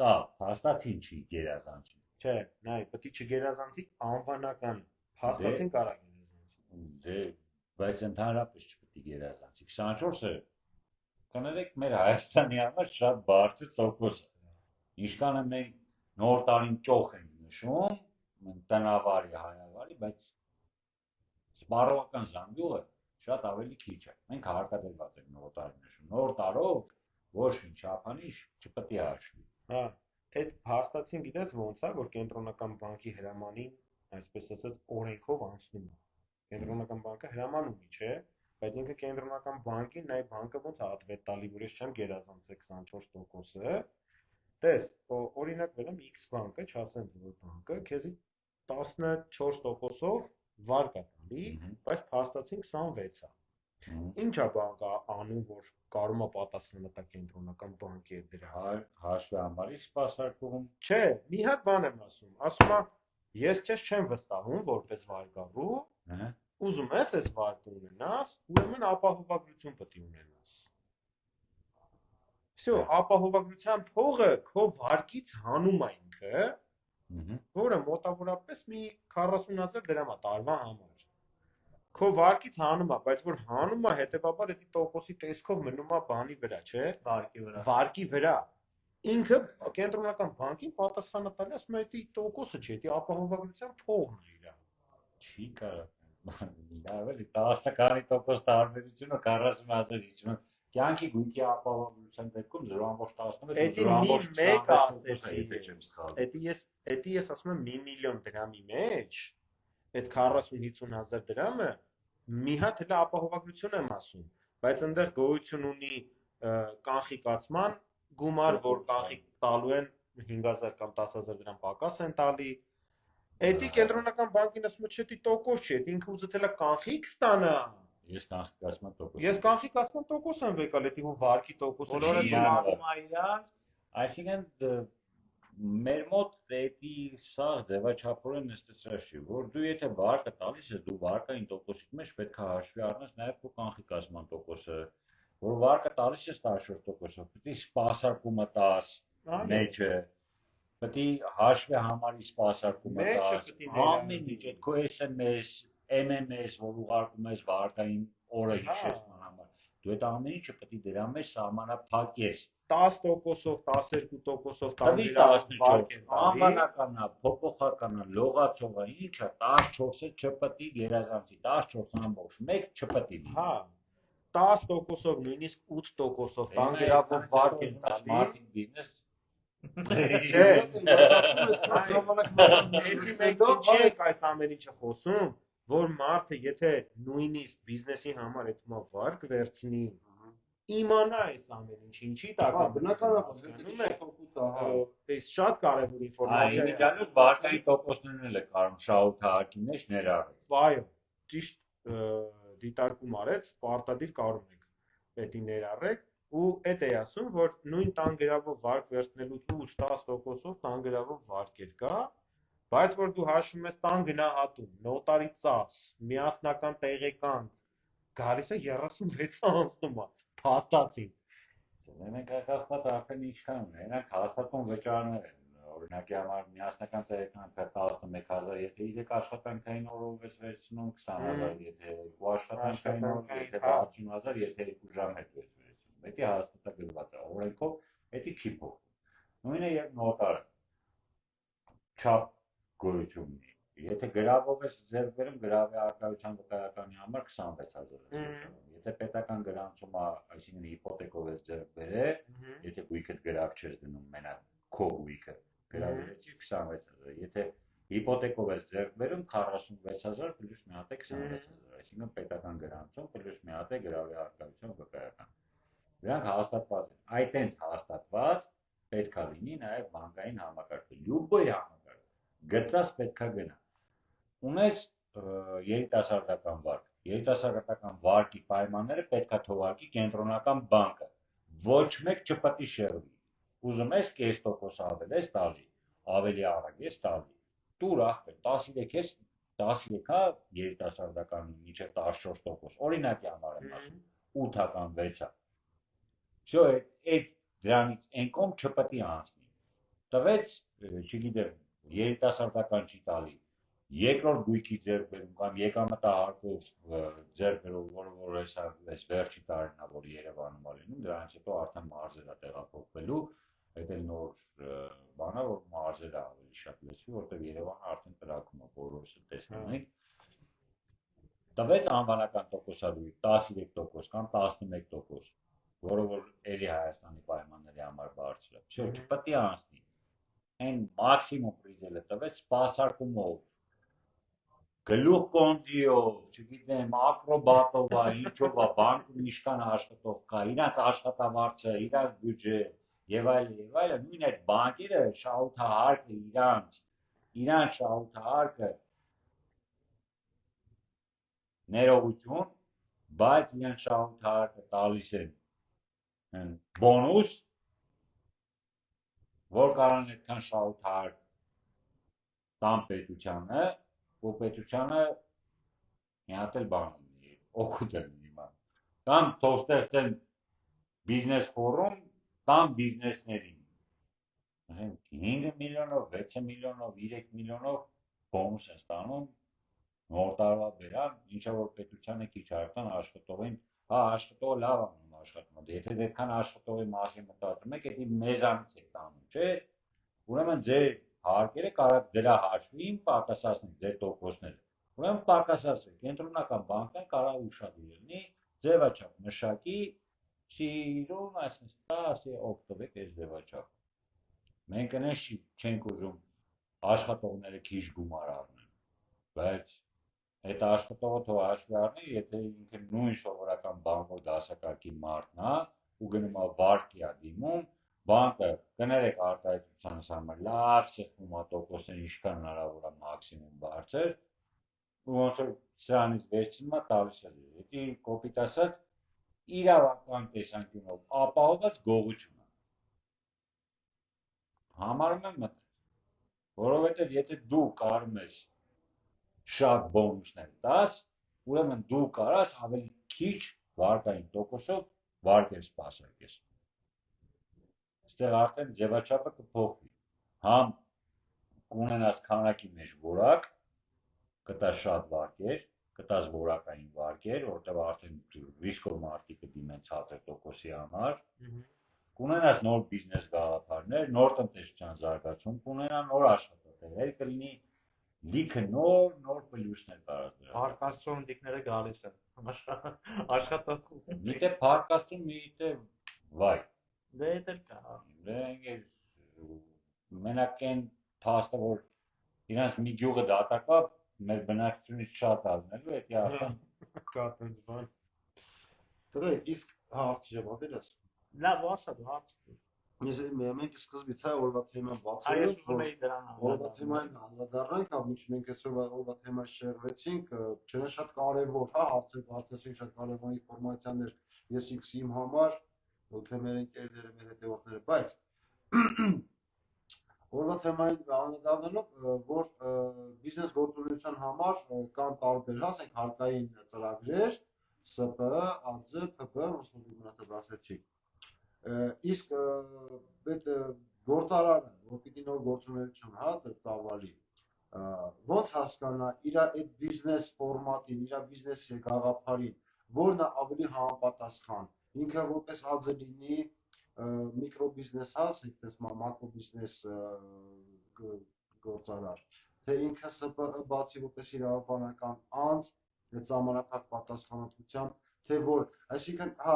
Կա, հաստատին չի գերազանցի։ Չէ, նայ, պետք է չգերազանցի անվանական, հաստատին կարա գերազանցի։ Բայց ընդհանրապես չպետք է գերազանցի։ 24-ը կներեք մեր Հայաստանի համար շատ բարձր տոկոս է։ Ինչքան մենք նոր տարին ճոխ ենք նշում, տնավարի, հայավարի, բայց սպառողական զանգյուղը շատ ավելի քիչ է։ Մենք հարկադրված ենք նոր տարի նշում։ Նոր տարով ոչ մի չափանիշ չպետք է հաշվի։ Հա, այդ հաստատին գիտես ոնց է, որ կենտրոնական բանկի հրամանին, այսպես ասած, օրենքով անցնում է։ Կենտրոնական բանկը հրաման ունի, չէ՞, բայց ինքը կենտրոնական բանկին, այ բանկը ոնց է ատվետ տալի, որ ես չեմ գերազանցել 24%-ը։ Տես, օրինակ վերեմ X բանկը, չասեմ որ բանկը, քեզի 14%-ով վարկ է տալի, բայց փաստացին 26 է։ Ինչա բանկը անում, որ կարում է պատասխանը տա կենտրոնական բանկի հետ դրա։ Հաշվի համարի սպասարկում։ Չէ, մի հատ բան եմ ասում է, ես քեզ չեմ վստահում որպես վարկավու, ուզում ես այս վարկը ունենաս, ուրեմն ապահովագրություն պետք է ունենաս։ Всё, ապահովագրության փողը քո վարկից հանում է ինքը, որը մոտավորապես մի 40000 դրամ է տարվա համար։ Քո վարկից հանում է, բայց որ հանում է, հետեւաբար դա տոկոսի տեսքով մնում է բանի վրա, չէ՞։ Վարկի վրա։ Ինքը կենտրոնական բանկին պատասխանը տալի, ասում է, դա տոկոսը չէ, դա ապահովագրության փողն է իրա։ Չի կարող։ Ավելի 10% տարբերությունը 40000-ից։ Կյանքի գույքի ապահովագրության դեպքում 0.16%, Էդի ես ասում եմ 1 միլիոն դրամի մեջ, այդ 40-50000 դրամը մի հատ էլ ապահովագրություն եմ ասում, բայց այնտեղ գոյություն ունի կանխիկացման գումար, որ կանխիկ տալու են 5000 կամ 10000 դրամ պակաս են տալի։ Էդի կենտրոնական բանկին ասում է, չէ, դա տոկոս չէ, ինքը ուզել է կանխիկ ստանա։ Ես կանխիկացման տոկոս։ Ես կանխիկացման տոկոս եմ վեկալ, դա ու վարկի տոկոսը չի։ Այսինքն մեր մոտ դեպի սա ձևաչափորեն նստեցրած չի, որ դու եթե վարկը տալիս ես, դու վարկային տոկոսի մեջ պետք է հաշվի առնես նաև քո կանխիկացման տոկոսը, որ վարկը տալիս ես 14%-ով, պետք է սպասարկումը տաս մեջը, պետք է հաշվի համարի սպասարկումը տաս, ամեն ինչ, այդ քո SMS, MMS, որ ուղարկում ես վարկային օրը հիշեցման համար, դու այդ ամեն ինչը պետք է դրա մեջ սահմանափակես։ 10%-ով, 12%-ով տանջրավ անվանականա, փոփոխականա, լողացողը, ինչա 14-ը չպետք է գերազանցի, 14.1 չպետք է լինի։ Հա, 10%-ով, նույնիսկ 8%-ով տանջրավով վարկ են տալի։ Մարդիկ բիզնես Չէ, էսի մենք ինչի ենք այս ամեն ինչը խոսում, որ մարդը եթե նույնիսկ բիզնեսի համար այդ վարկ վերցնի, իմանա այս ամեն ինչը, ինչի տակա բնականաբար այս շատ կարևոր ինֆորմացիա է։ Իմիջիայլոց վարկային տոկոսներն էլ է կարող շահութահարկի մեջ ներառել։ Այո, ճիշտ դիտարկում արեց, պարտադիր կարող եք պետք է ներառեք ու այդ է ասում, որ նույն տանգրավով վարկ վերցնելուց 8-10%-ով տանգրավով վարկեր կա, բայց որ դու հաշվում ես տան գնահատում, նոտարի ծախս, միասնական տեղեկանք, գալիս է 36 անցնում է, փաստացին։ Մենք կասված արդեն ինչքան ունենք, հաստատուն վճարներ են, օրինակի համար միասնական տեղեկանքը 11000, եթե 3 աշխատանքային օրով ես վերցնում 20000, եթե 2 աշխատանքային օրով, եթե 60000, եթե 2 ժամ հետ ես վերցնում։ Դա հաստատագրված է օրենքով, դա չի փոխվում։ Նույնը եւ նոտարը չափ գոյություն ունի։ Եթե գրավով ես ձեռք բերում, գրավի արկայության վկայականի համար 26000 է։ Եթե պետական գրանցում է, այսինքն հիպոթեկով ես ձեռք բերել, եթե գույքդ գրավ չես դնում, մենակ քո գույքը գրավեցի 26000։ Եթե հիպոթեկով ես ձեռք բերում 46000 պլյուս մի հատ է 26000, այսինքն պետական գրանցում պլյուս մի հատ է գրավի արկայության վկայական։ Դրանք հաստատված են։ Այդտենց հաստատված պետք է լինի նաև բանկային համակարգը։ Լյուբոյ համակարգ գծած պետք է գնա։ Ունես երիտասարդական վարկ։ Երիտասարդական վարկի պայմանները պետք է թողարկի կենտրոնական բանկը։ Ոչ մեկ չպետք է շեղվի։ Ուզում ես կես տոկոս ավել ես տալի, ավելի արագ ես տալի։ Տուր ախպեր 13 ես 13-ա երիտասարդականի մինչև 14%։ Օրինակի համար եմ ասում 8-ական 6-ա։ Всё, այդ դրանից այն կողմ չպետք է անցնի։ Տվեց, չգիտեմ, երիտասարդական չի տալի, երկրորդ գույքի ձեռք բերում կամ եկամտահարկով ձեռք բերում, որ այս վերջի տարին է, որ Երևանում է լինում, դրանից հետո արդեն մարզեր է տեղափոխվելու, այդ էլ նոր բան է, որ մարզերը ավելի շատ լսվի, որտեղ Երևանը արդեն տրակում է, բոլորս տեսնում ենք։ Տվեց անվանական տոկոսադրույք 13% կամ 11%, որը որ էլի Հայաստանի պայմանների համար բարձր է։ Всё, չպետք է անցնի։ Այն մաքսիմում պրիզելը տվեց սպասարկումով, գլուխ կոնձիով, չգիտեմ, ակրոբատով, ինչով է, բանկում ինչքան աշխատող կա, իրանց աշխատավարձը, իրանց բյուջե եւ այլն, նույն այդ բանկերը շահութահարկը իրանց շահութահարկը ներողություն, բայց իրանց շահութահարկը տալիս են բոնուս, որ կարող են այդքան շահութահարկ տան պետությանը, ու պետությանը մի հատ էլ բան ունի, օգուտ է լինի ման։ Կամ թող ստեղծեն բիզնես ֆորում, տան բիզնեսներին։ 5 միլիոնով, 6 միլիոնով, 3 միլիոնով բոնուս են ստանում, նոր տարվա բերան, ինչա որ պետությանը քիչ արդեն աշխատողին, աշխատողը լավ անում աշխատում, եթե դեռքան աշխատողի մասին մտածում եք, դա մեզանից է տանում, չէ՞։ Ուրեմն ձեր հարկերը կարող դրա հաշվին պակասացնել ձեր տոկոսները։ Ուրեմն պակասացրեք, կենտրոնական բանկն կարող ուշադիր լինի, ձևաչափ մշակի, սիրուն, այսպես տասի օգտվեք այս ձևաչափը։ Մենք այնպես չենք ուզում աշխատողները քիչ գումար առնեն, բայց այդ աշխատողը թող հաշվի առնի, եթե ինքը նույն սովորական բանկով դասակարգի մարդն է ու գնում է վարկի է դիմում, բանկը կներեք արտահայտությանս համար լավ սեղմում է տոկոսները ինչքան հնարավոր է մաքսիմում բարձր, ու ոնց որ սրանից վերցնում է տալիս է ձեզ։ Դա կոպիտ ասած իրավական տեսանկյունով ապահովված գողություն է։ Համարում եմ մտած, որովհետև եթե դու կարում ես շատ բոնուսներ տաս, ուրեմն դու կարաս ավելի քիչ վարկային տոկոսով վարկեր սպասարկես։ Այստեղ արդեն ձևաչափը կփոխվի։ Համ կունենաս քանակի մեջ որակ, կտաս շատ վարկեր, կտաս որակային վարկեր, որտեղ արդեն ռիսկով մարդիկ կդիմեն ցածր տոկոսի համար, կունենաս նոր բիզնես գաղափարներ, նոր տնտեսության զարգացում կունենա, նոր աշխատատեղեր կլինի, լիքը նոր պլյուսներ կարաս դրա։ Հարկաստու ընդիկները գալիս են աշխատող։ Միտե փարկաստում, միտե վայ։ Դե դա կա։ Դե մենակ այն փաստը, որ իրանց մի գյուղը դատակա, մեր բնակչությունից շատ ալնելու, դա արդեն Կա տենց բան։ Դրեք, իսկ հարց ջաբադել ես։ Լավ, ասա դու հարց։ Ես մենք սկզբից այ օրվա թեման բացել Այս ուզում էի դրան օրվա թեմային անդրադառնանք, ամիջ մենք այսօր օրվա թեմա շեղվեցինք, չէ՞ շատ կարևոր, հարցեր բարձրացրինք, շատ կարևոր ինֆորմացիաներ ես իմ համար, թե մեր ընկերները, մեր հետևորդները, բայց օրվա թեմային անդրադառնալով, որ բիզնես գործունեության համար կան տարբեր, ասենք հարկային ծրագրեր, ՍՊ, ԱԾ, ՓՊ, ոնց որ դու մնացած ասեցիք։ Իսկ այդ գործարարը, որ պիտի նոր գործունեություն ծավալի, ոնց հասկանա իր այդ բիզնես ֆորմատին, իր բիզնեսի գաղափարին, որն է ավելի համապատասխան։ Ինքը որպես ածը լինի միկրոբիզնես հաս, ինչպես մակրոբիզնես գործարար, թե ինքը ՍՊԸ բացի որպես իրավաբանական անձ, այդ ժամանակ պատասխանատվությամբ, թե որ, այսինքն, հա,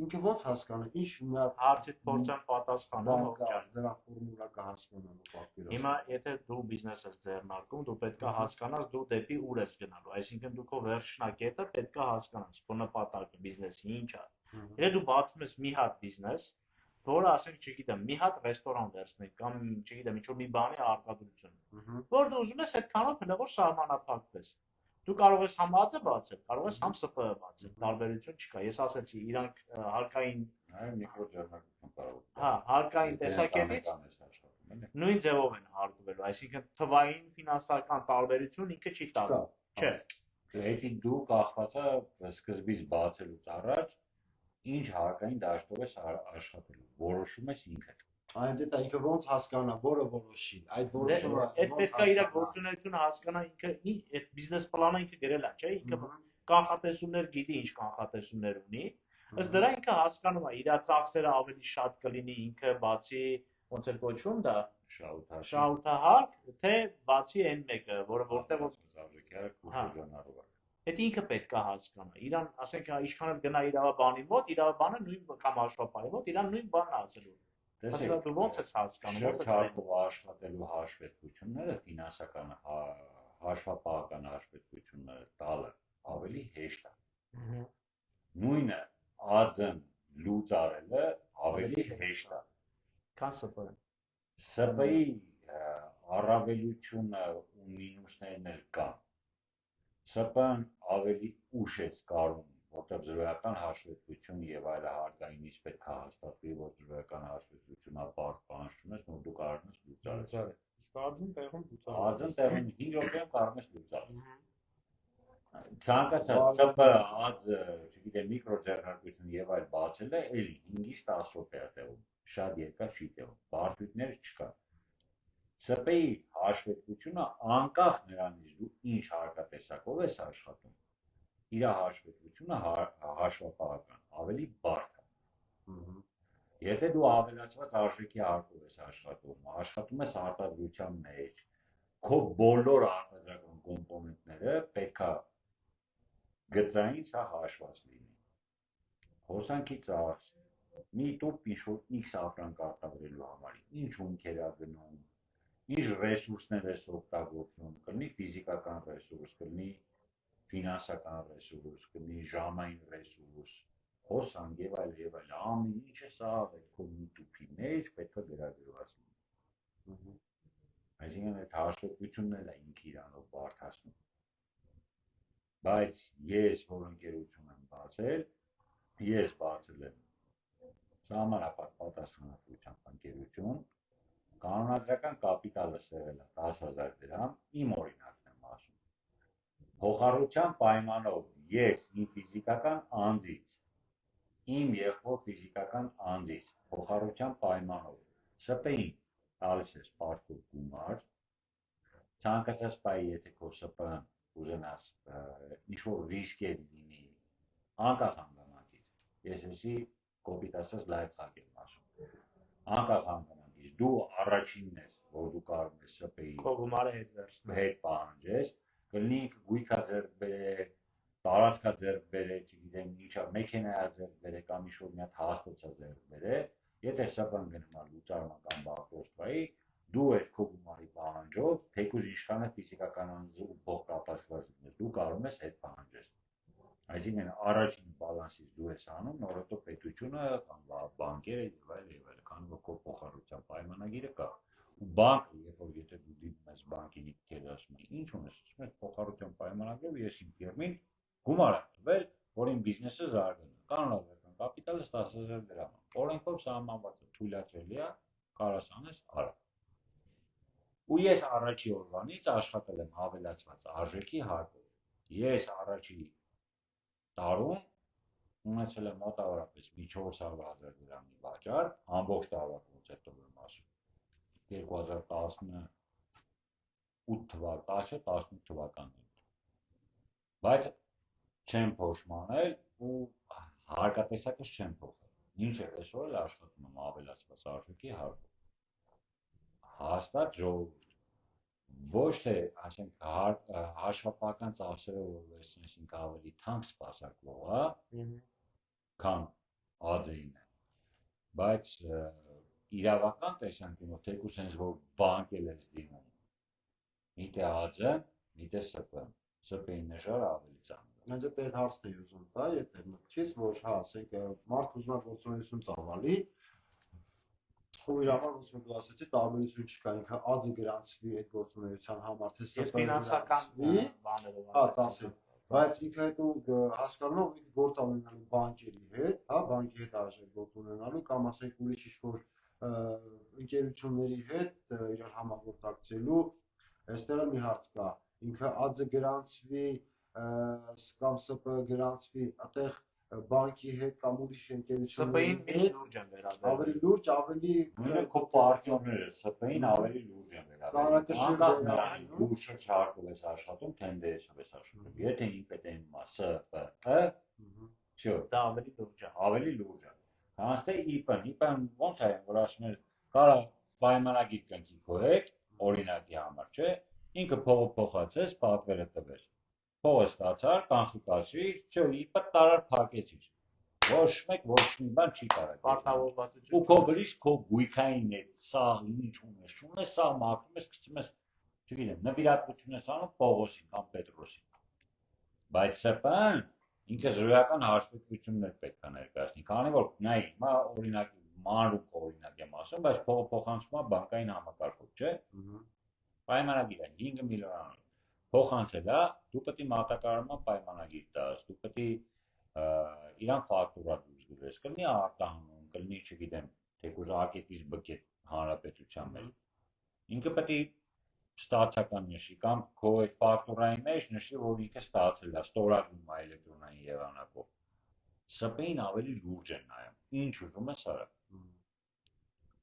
ինքը ո՞նց հասկանա, ինչ մի հատ Հարցիդ փորձեմ պատասխանեմ, ողջան։ դրա ֆորմուլա կհասկանալու պատկերով։ Հիմա եթե դու բիզնես ես ձեռնարկում, դու պետք է հասկանաս դու դեպի ուր ես գնալու, այսինքն դու քո վերջնակետը պետք է հասկանաս, քո նպատակը բիզնեսի ինչ է։ Եթե դու բացում ես մի հատ բիզնես, որը ասենք, չգիտեմ, մի հատ ռեստորան վերցնենք կամ չգիտեմ, ինչ-որ մի բանի արտադրություն, որ դու ուզում ես այդքանով հնարավոր սահմանափակվես։ Դու կարող ես համ ԱԾ բացել, կարող ես համ ՍՊԸ բացել, տարբերություն չկա։ Ես ասացի, իրանք հարկային Այո, միկրոջեռնարկություն կարող է։ հա, հարկային տեսակետից նույն ձևով են հարկվելու, այսինքն թվային ֆինանսական տարբերություն ինքը չի տալու, չէ։ Դա դու կախված է սկզբից բացելուց առաջ ինչ հարկային դաշտով ես աշխատելու, որոշում ես ինքդ։ Այն դե ինքը ոնց հասկանա, որը որոշի, այդ որոշումը Այդ պետք է իր գործունեությունը հասկանա ինքը, այդ բիզնես պլանը ինքը գրել է, չէ՞, ինքը կանխատեսումներ գիտի, ինչ կանխատեսումներ ունի։ Ըստ դրա ինքը հասկանում է, իր ծախսերը ավելի շատ կլինի ինքը բացի ոնց է կոչվում դա շահութահարկ, թե բացի այն մեկը, որտեղ Այդ ինքը պետք է հասկանա։ Իրան, ասենք, ինչքան էլ գնա իրավաբանի մոտ, իրավաբանը նույն կամ հաշվապահի մոտ, իրան նույն բանն ասելու։ Տեսեք, դու ոնց ես հասկանում, ոնց ես շրջակով աշխատելու հաշվետվությունները, ֆինանսական հաշվապահական հաշվետվությունները տալը ավելի հեշտ է։ Նույնը ԱԾ-ն լուծ արելը ավելի հեշտ է։ Քան ՍՊԸ-ն։ ՍՊԸ-ի առավելությունը ու մինուսներն էլ կան։ ՍՊԸ-ն ավելի ուշ է կարում, որտեղ զրոյական հաշվետվություն եւ այլ հարկայինից պետք է հաստատվի, որ զրոյական հաշվետվությունը բարդ բան չունես, որ դու կարող ես լուծարել։ Ստացին տեղում ԱԶ-ն տեղում 5 րոպեում կարող ես լուծարել։ Ցանկացած ՍՊԸ, ԱԶ, չգիտեմ, միկրոձեռնարկություն եւ այլ բացելը էլի 5-ից 10 րոպե է տեղում, շատ երկար չի տեղում, բարդություններ չկան։ ՍՊԸ-ի հաշվետվությունը անկախ նրանից դու ինչ հարկատեսակով ես աշխատում, իր հաշվետվությունը հաշվապահական ավելի բարդ է։ Եթե դու ավելացված արժեքի հարկով ես աշխատում ես արտադրության մեջ, քո բոլոր արտադրական կոմպոնենտները պետք է գծային սա հաշված լինի։ Հոսանքի ծախս, մի տուփ ինչ-որ X ապրանք արտադրելու համար, ինչ հումքեր է գնում, ինչ ռեսուրսներ ես օգտագործում, կլինի ֆիզիկական ռեսուրս, կլինի ֆինանսական ռեսուրս, կլինի ժամային ռեսուրս, հոսանք եւ այլ, ամեն ինչը սա պետք է մի տուփի մեջ պետք է գրագրված լինի։ Այսինքն այդ հաշվետվությունն էլ է ինքը իրանով բարդացնում։ Բայց ես որ ընկերություն եմ բացել, ես բացել եմ սահմանափակ պատասխանատվությամբ ընկերություն, կանոնադրական կապիտալը սեղել է 10,000 դրամ, իմ օրինակն եմ ասում։ Փոխառության պայմանով ես իմ ֆիզիկական անձից, իմ եղբոր ֆիզիկական անձից, փոխառության պայմանով ՍՊԸ-ին տալիս ես պարտքով գումար, ցանկացած պահի եթե քո ՍՊԸ-ն ուզենաս ինչ-որ ռիսկեր լինի, անկախ հանգամանքից, ես էսի կոպիտ ասած լայվ խակ եմ ասում, անկախ հանգամանքից, դու առաջինն ես, որ դու կարող ես ՍՊԸ-ի քո գումարը հետ վերցնես, հետ պահանջես, կլինի գույքա ձեռք բերե, տարածքա ձեռք բերե, չգիտեմ ինչա, մեքենայա ձեռք բերե կամ ինչ-որ մի հատ հաստոցա ձեռք բերե, եթե ՍՊԸ-ն գնում է լուծարման կամ բանկրոտствоյի, դու այդ քո գումարի պահանջով, թեկուզ ինչքան է ֆիզիկական անձը ու փող կապացված լինես, դու կարող ես հետ պահանջես։ Այսինքն առաջին բալանսից դու ես անում, նոր հետո պետությունը կամ բանկերը եւ այլ, քանի որ քո փոխառության պայմանագիրը կա։ Ու բանկը, երբ որ եթե դու դիմում ես բանկին քեզ ասում է, ինչ ունես, ասում ես փոխառության պայմանագրով ես իմ ֆիրմին գումար եմ տվել, որ իմ բիզնեսը զարգանա։ Կանոնադրական կապիտալը 10,000 դրամ է։ Օրենքով սահմանված է, թույլատրելի է, կարաս անես, արա։ Ու ես առաջի օրվանից աշխատել եմ հավելացված արժեքի հարկով։ Ես առաջի տարում ունեցել եմ մոտավորապես մի 400,000 դրամի վաճառ, ամբողջ տարվա կոնցեպտով եմ ասում։ 2018 թվականին։ Բայց չեմ փոշմանել ու հարկատեսակս չեմ փոխել։ Մինչև այսօր էլ աշխատում եմ ավելացված արժեքի հարկով։ Հաստատ ժողովուրդ, ոչ թե ասենք հաշվապահական ծախսերը որպես ավելի թանկ սպասարկվող, քան ԱԶ-ին է, բայց իրավական տեսանկյունով թեկուզ հենց որ բանկ էլ ես դիմում, միտե ԱԶ, միտե ՍՊ, ՍՊ-ի նժարը ավելի ծանր։ Հենց այդ հարցն էի ուզում տա, եթե մտքից, որ հա, ասենք մարդ ուզում է գործունեություն ծավալի, ու իր համար ոնց որ դու ասեցի, տարբերություն չկա, ինքը ԱԶ գրանցվի այդ գործունեության համար, թե ՍՊ ֆինանսական բաներով, հա, ծախսի, բայց ինքը հետո հասկանում է, ինքը գործ ունենալու բանկերի հետ, հա, բանկի հետ արժեք գործ ունենալու կամ ասենք ուրիշ ինչ-որ ընկերությունների հետ իրար համագործակցելու, այստեղ մի հարց կա, ինքը ԱԶ գրանցվի կամ ՍՊ գրանցվի, այդտեղ բանկի հետ կամ ուրիշ ընկերությունների ՍՊ-ին միշտ լուրջ են վերաբերվում։ ավելի լուրջ, ավելի Նույնիսկ քո պարտիոները ՍՊ-ին ավելի լուրջ են վերաբերվում։ Անկախ նրանից դու շրջարկով ես աշխատում, թենդերեսով ես աշխատում։ Եթե ինքնին մասը ՍՊ, всё, Դա ավելի լուրջ է։ ավելի լուրջ է։ Քանց թե ԻՊ-ն ոնց է, որ ասում են, կարա պայմանագիր կնքի քո հետ, օրինակի համար, չէ՞, ինքը փողը փոխացես, պատվերը տվես։ Փողը ստացար, կանխիկացրի, всё, ԻՊ տարար փակեցիր։ Ոչ մեկ ոչ մի բան չի կարող։ Պարտավորվածություն։ Ու քո գրիշ քո գույքային է, սա ինչ ունես, չունես, սա մաքրում ես, գցում ես, չգիտեմ, նվիրատվություն ես անում Պողոսին կամ Պետրոսին։ Բայց ՍՊ-ն ինքը զրոյական հաշվետվություններ պետք է ներկայացնի, քանի որ նայ, հիմա օրինակ մանրուք օրինակ եմ ասում, բայց փողը փոխանցվում է բանկային համակարգով, չէ՞։ Պայմանագիր է 5 միլիոն փոխանցել է, դու պետք է մատակարարման պայմանագիր տաս, դու պետք է իրան ֆակտուրա դուրս գրես, կլինի արտահանում, կլինի, չգիտեմ, թեկուզ ակետից բկետ հանրապետության մեջ։ Ինքը պետք է ստացական նշի կամ քո այդ ֆակտուրայի մեջ նշի, որ ինքը ստացել է, ստորագրում է էլեկտրոնային եղանակով։ ՍՊ-ին ավելի լուրջ են նայում։ Ինչ ուզում ես արա։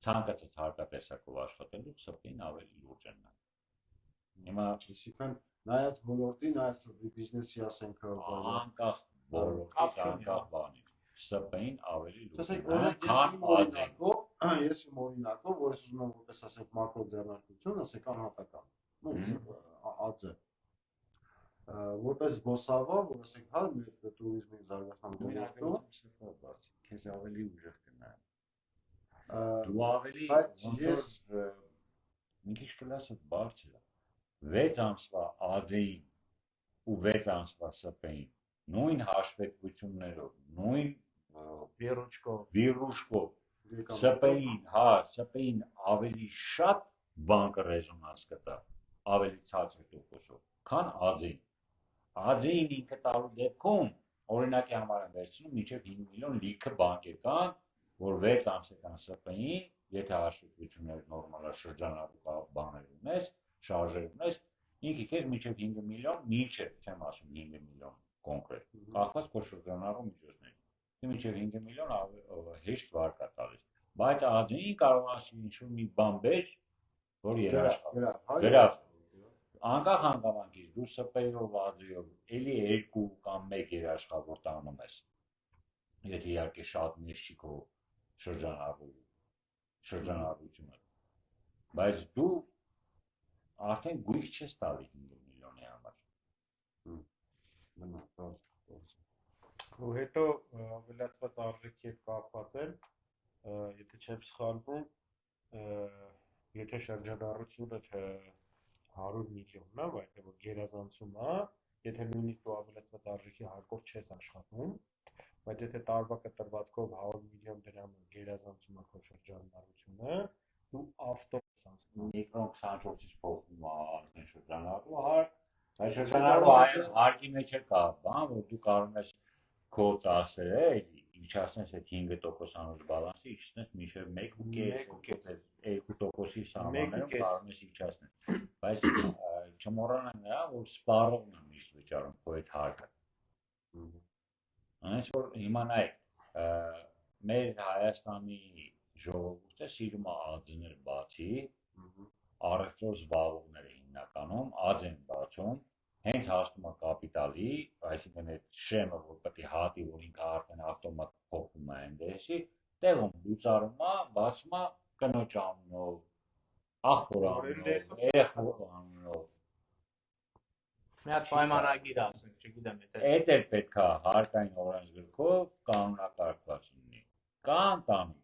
Ցանկացած հարկատեսակով աշխատելու ՍՊ-ին ավելի լուրջ են նայում։ Հիմա Այսինքն նայած ոլորտի, նայած բիզնեսի ասենք անկախ ոլորտից, անկախ բանից, ՍՊ-ին ավելի լուրջ ասենք են նայում, քան ԱԶ-ին։ ես իմ օրինակով, որ ես ուզում եմ որպես ասենք մակրո ձեռնարկություն, ասենք անհատական, ԱԶ որպես զբոսավար, որ ասենք հա մեր տուրիզմի զարգացման ոլորտում քեզ ավելի ուժեղ կնայեմ։ Դու ավելի բայց ոնց ես որ մի քիչ կլասը բարձր է։ 6 ամսվա ԱԶ-ին ու 6 ամսվա ՍՊ-ին նույն հաշվետվություններով, նույն վիրուշկով ՍՊ-ին, հա, ՍՊ-ին ավելի շատ բանկը ռեզոնանս կտա, ավելի ցածր տոկոսով, քան ԱԶ-ին։ ԱԶ-ին ինքը տալու դեպքում օրինակի համար եմ վերցնում մինչև 5 միլիոն լիքը բանկեր կան, որ 6 ամսական ՍՊ-ին, եթե հաշվետվությունները նորմալ է շրջանառու բաներ ունես, շարժեր ունես, ինքը քեզ մինչև 5 միլիոն, մինչև, չեմ ասում 5 միլիոն կոնկրետ, կախված քո շրջանառու միջոցներից։ Մինչև 5 միլիոն հեշտ վարկ է տալիս։ Բայց ԱԶ-ին կարող ասի ինչ-որ մի բան բեր, որ երաշխավորի։ Գրավ։ Անկախ հանգամանքից դու ՍՊ-ով, ԱԶ-ով, էլի 2 կամ 1 երաշխավոր տանում ես։ Եթե իհարկե շատ մեծ չի քո շրջանառությունը։ Բայց դու արդեն գույք չես տալի 5 միլիոնի համար։ Ու հետո ավելացված արժեքի հետ կապված էլ, եթե չեմ սխալվում, եթե շրջանառությունը 100 միլիոնն է, որ գերազանցում է, եթե նույնիսկ դու ավելացված արժեքի հարկով չես աշխատում, բայց եթե տարվա կտրվածքով 100 միլիոն դրամը գերազանցում է քո շրջանառությունը, դու ավտոմատ անցնում ես 224-ից փոխվում է արդեն շրջանառու հարկ, բայց շրջանառու հարկի մեջ է կա բան, որ դու կարող ես քո ծախսերը էլի իջացնես այդ 5% անուշ բալանսը, իջեցնես մինչև 1.5%, 2%-ի սահմաններում կարող ես իջացնել։ Բայց չմոռանանք նրան, որ սպառողն է միշտ վճարում քո այդ հարկը։ Այնպես որ հիմա նայեք, մեր Հայաստանի ժողովուրդը սիրում է ԱԶ-ներ բացի, առևտրով զբաղվողները հիմնականում ԱԶ են բացում, հենց հասնում է կապիտալի, այսինքն այդ շեմը, որ պետք է հատի, որ ինքը արդեն ավտոմատ փոխում է NDS-ի, տեղում լուծարում է, բացում է կնոջ անունով, աղբոր անունով, երեխա անունով։ Մի հատ պայմանագիր ասենք, չգիտեմ, Այդ էլ պետք է հարկային օրենսգրքով կանոնակարգված լինի։ Կա ընտանիք,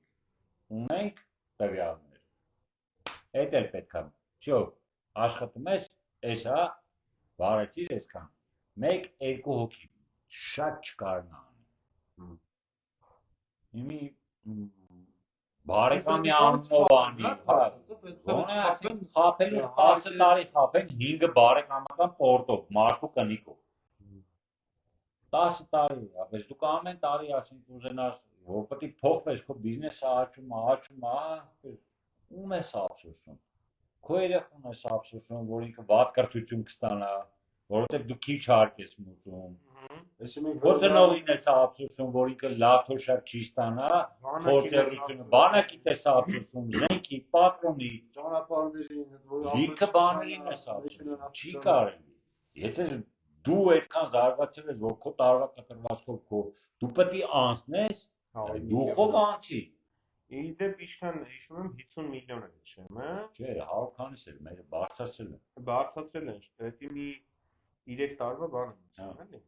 ունենք տվյալներ։ Այդ էլ պետք է, շո, աշխատում ես, էս հա, վարեցիր այսքան, 1-2 հոգի, շատ չկարնա անի։ Իմի բարեկամի անունով անի, խապելու 10 տարի խապեն 5 բարեկամական պորտով, մարդու կնիկով։ 10 տարի, բայց դուք ամեն տարի ասենք ուզենաս, որ պետք է փոխվես, քո բիզնեսը աճում է, ում ես ափսոսում։ Քո երեխան ես ափսոսում, որ ինքը վատ կրթություն կստանա, որովհետև դու քիչ հարկ ես մուծում։ Քո ծնողին ես ափսոսում, որ ինքը լավ թոշակ չի ստանա, փորձառությունը, բանակիդ ես ափսոսում, զենքի, պատրոնի, ճանապարհներին, լիքը բաներին ես ափսոսում, չի կարելի։ Եթե դու այդքան զարգացել ես, որ քո տարվա կտրվածքով դու պետք է անցնես, դու խով անցի։ Իդեպ ինչքան հիշում եմ 50 միլիոն է հիշում, հա։ Չէ, 100 քանիս էր, մերը բարձրացել են։ Բարձրացրել են, պետք է մի 3 տարվա բան եմ, էլի։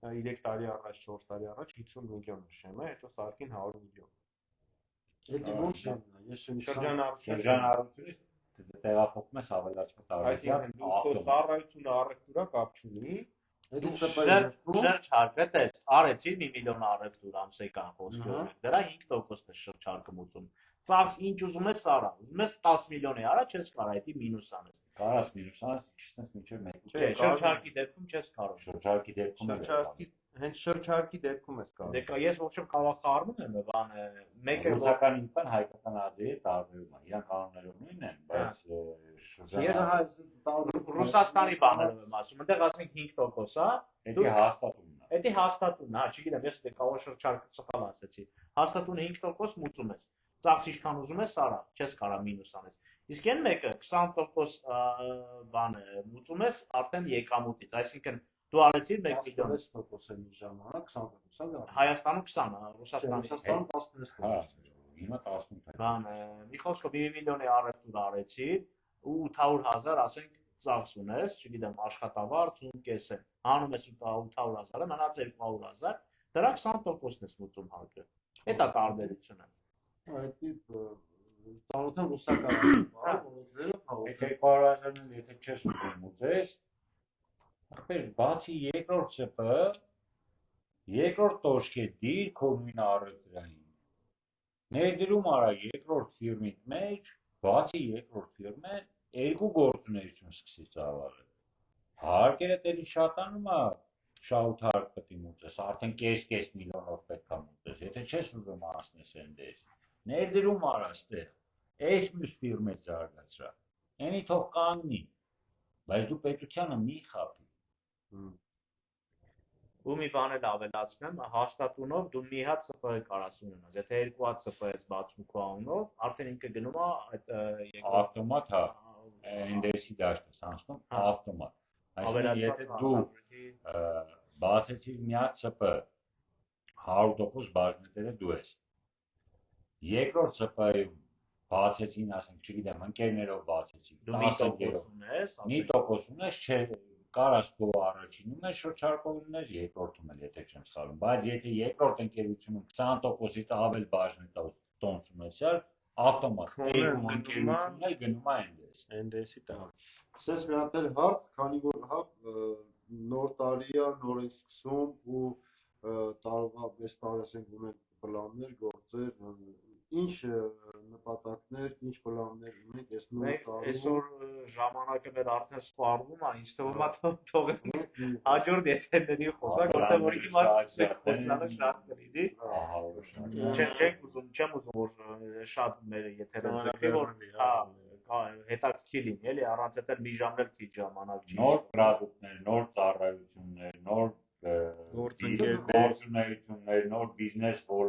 3 տարի առաջ, 4 տարի առաջ 50 միլիոն հիշում եմ, հետո սարքին 100 միլիոն։ Դա ո՞նց է, ես Շրջանառությունից տեղափոխում ես ավելացված այսինքն դու ծառայությունը առևտուրա կապ չունի, շրջարկը տես, արեցիր 1 միլիոն առևտուր ամսական խոսքի օրենք, դրա 5%-ն է շրջարկը մուծում։ Ծախս ինչ ուզում ես արա, ուզում ես 10 միլիոնի արա, չես կարող, դա մինուս անես։ Կարաս մինուս անես, իջնես մինչև 1։ Չէ, շրջարկի դեպքում չես կարող։ Շրջարկի դեպքում հենց շրջարկի դեպքում ես կարող։ Դե ես ոչ եմ խաղախառնում եմ, բանը, մեկը ռուսական ինքան հայկական ազգերի տարբերում է, իրան կանոններով նույնն են, բայց ես Ռուսաստանի բաներով եմ ասում, այնտեղ ասենք 5%, հա։ Դա հաստատումն է։ Դա հաստատումն է, հա, չգիտեմ, ես կարող շրջարկը սխալ ասեցի։ Հաստատունը 5% մուծում ես։ Ծախս ինչքան ուզում ես արա, չես կարող մինուս անես։ Իսկ այն մեկը 20% բան է, մուծում ես արդեն եկամուտից, այսինքն դու արեցիր 1 միլիոն 16% է մի ժամանակ, 20%-ը դա։ Հայաստանում 20, Ռուսաստանում 16%։ Հիմա 18 է։ Բան, մի խոսքով 1 միլիոնի առևտուր արեցիր ու 800,000, ասենք, ծախս ունես, չգիտեմ, աշխատավարձ ու կեսը։ Հանում ես 800,000-ը, մնաց 200,000, դրա 20%-ն ես մուծում հարկը։ Դա տարբերությունը։ Այդ ծանոթ եմ ռուսական բանալիքները, Այդ 200,000-ը եթե չես ուզում ուծես, ախպեր, բացի երկրորդ ՍՊ, երկրորդ տոշկե դիր քո նույն առևտրային։ Ներդրում արա երկրորդ ֆիրմիդ մեջ, բացի երկրորդ ֆիրմը, 2 գործունեություն սկսի ծավալել։ Հարկերը տերի շատանում է, շահութ հարկ պետք է մուծես, արդեն կես միլիոնով պետք է մուծես, եթե չես ուզում անցնես NDS, ներդրում արա ստեղ, այս մյուս ֆիրմը զարգացրա, այնի թող կանգնի, բայց դու պետությանը մի խափի։ Ու մի բան էլ ավելացնեմ, հաստատունով դու մի հատ ՍՊ կարաս ունենաս, եթե 2 հատ ՍՊ ես բացում քո անունով, արդեն ինքը գնում է այդ ավտոմատ, հա, NDS-ի դաշտ ես անցնում, ավտոմատ։ Այսինքն եթե դու բացեցիր մի հատ ՍՊ, 100% բաժնետերը դու ես։ Երկրորդ ՍՊ-ում բացեցին, ասենք, չգիտեմ, ընկերներով բացեցին, դու 1% ունես, մի տոկոս ունես, չէ, կարաս քո առաջինում ես շրջարկով ունես, երկրորդում էլ եթե չեմ սխալվում, բայց եթե երկրորդ ընկերությունում 20%-ից ավել բաժնետով տոմս ունեցյալ, ավտոմատ ընկերությունն էլ գնում է NDS-ի տակ։ Սենց մի հատ էլ հարց, քանի որ հա նոր տարի է, նոր ենք սկսում ու տարվա 6 տարի ասենք ունենք պլաններ, գործեր, ինչ նպատակներ, ինչ պլաններ ունենք այս նոր տարում։ Այսօր ժամանակը մեր արդեն սպառվում է, ինձ թվում է թողենք հաջորդ եթերների խոսակ, որտեղ որ հիմա սկսենք խոսալը շատ կլինի։ Չեմ ուզում որ շատ մեր եթերը ձգվի, որ հետաքրքիր լինի, էլի առանց այդ մի ժամն էլ քիչ ժամանակ չի։ Նոր պրոդուկտներ, նոր ծառայություններ, նոր գործունեություններ, նոր բիզնես, որ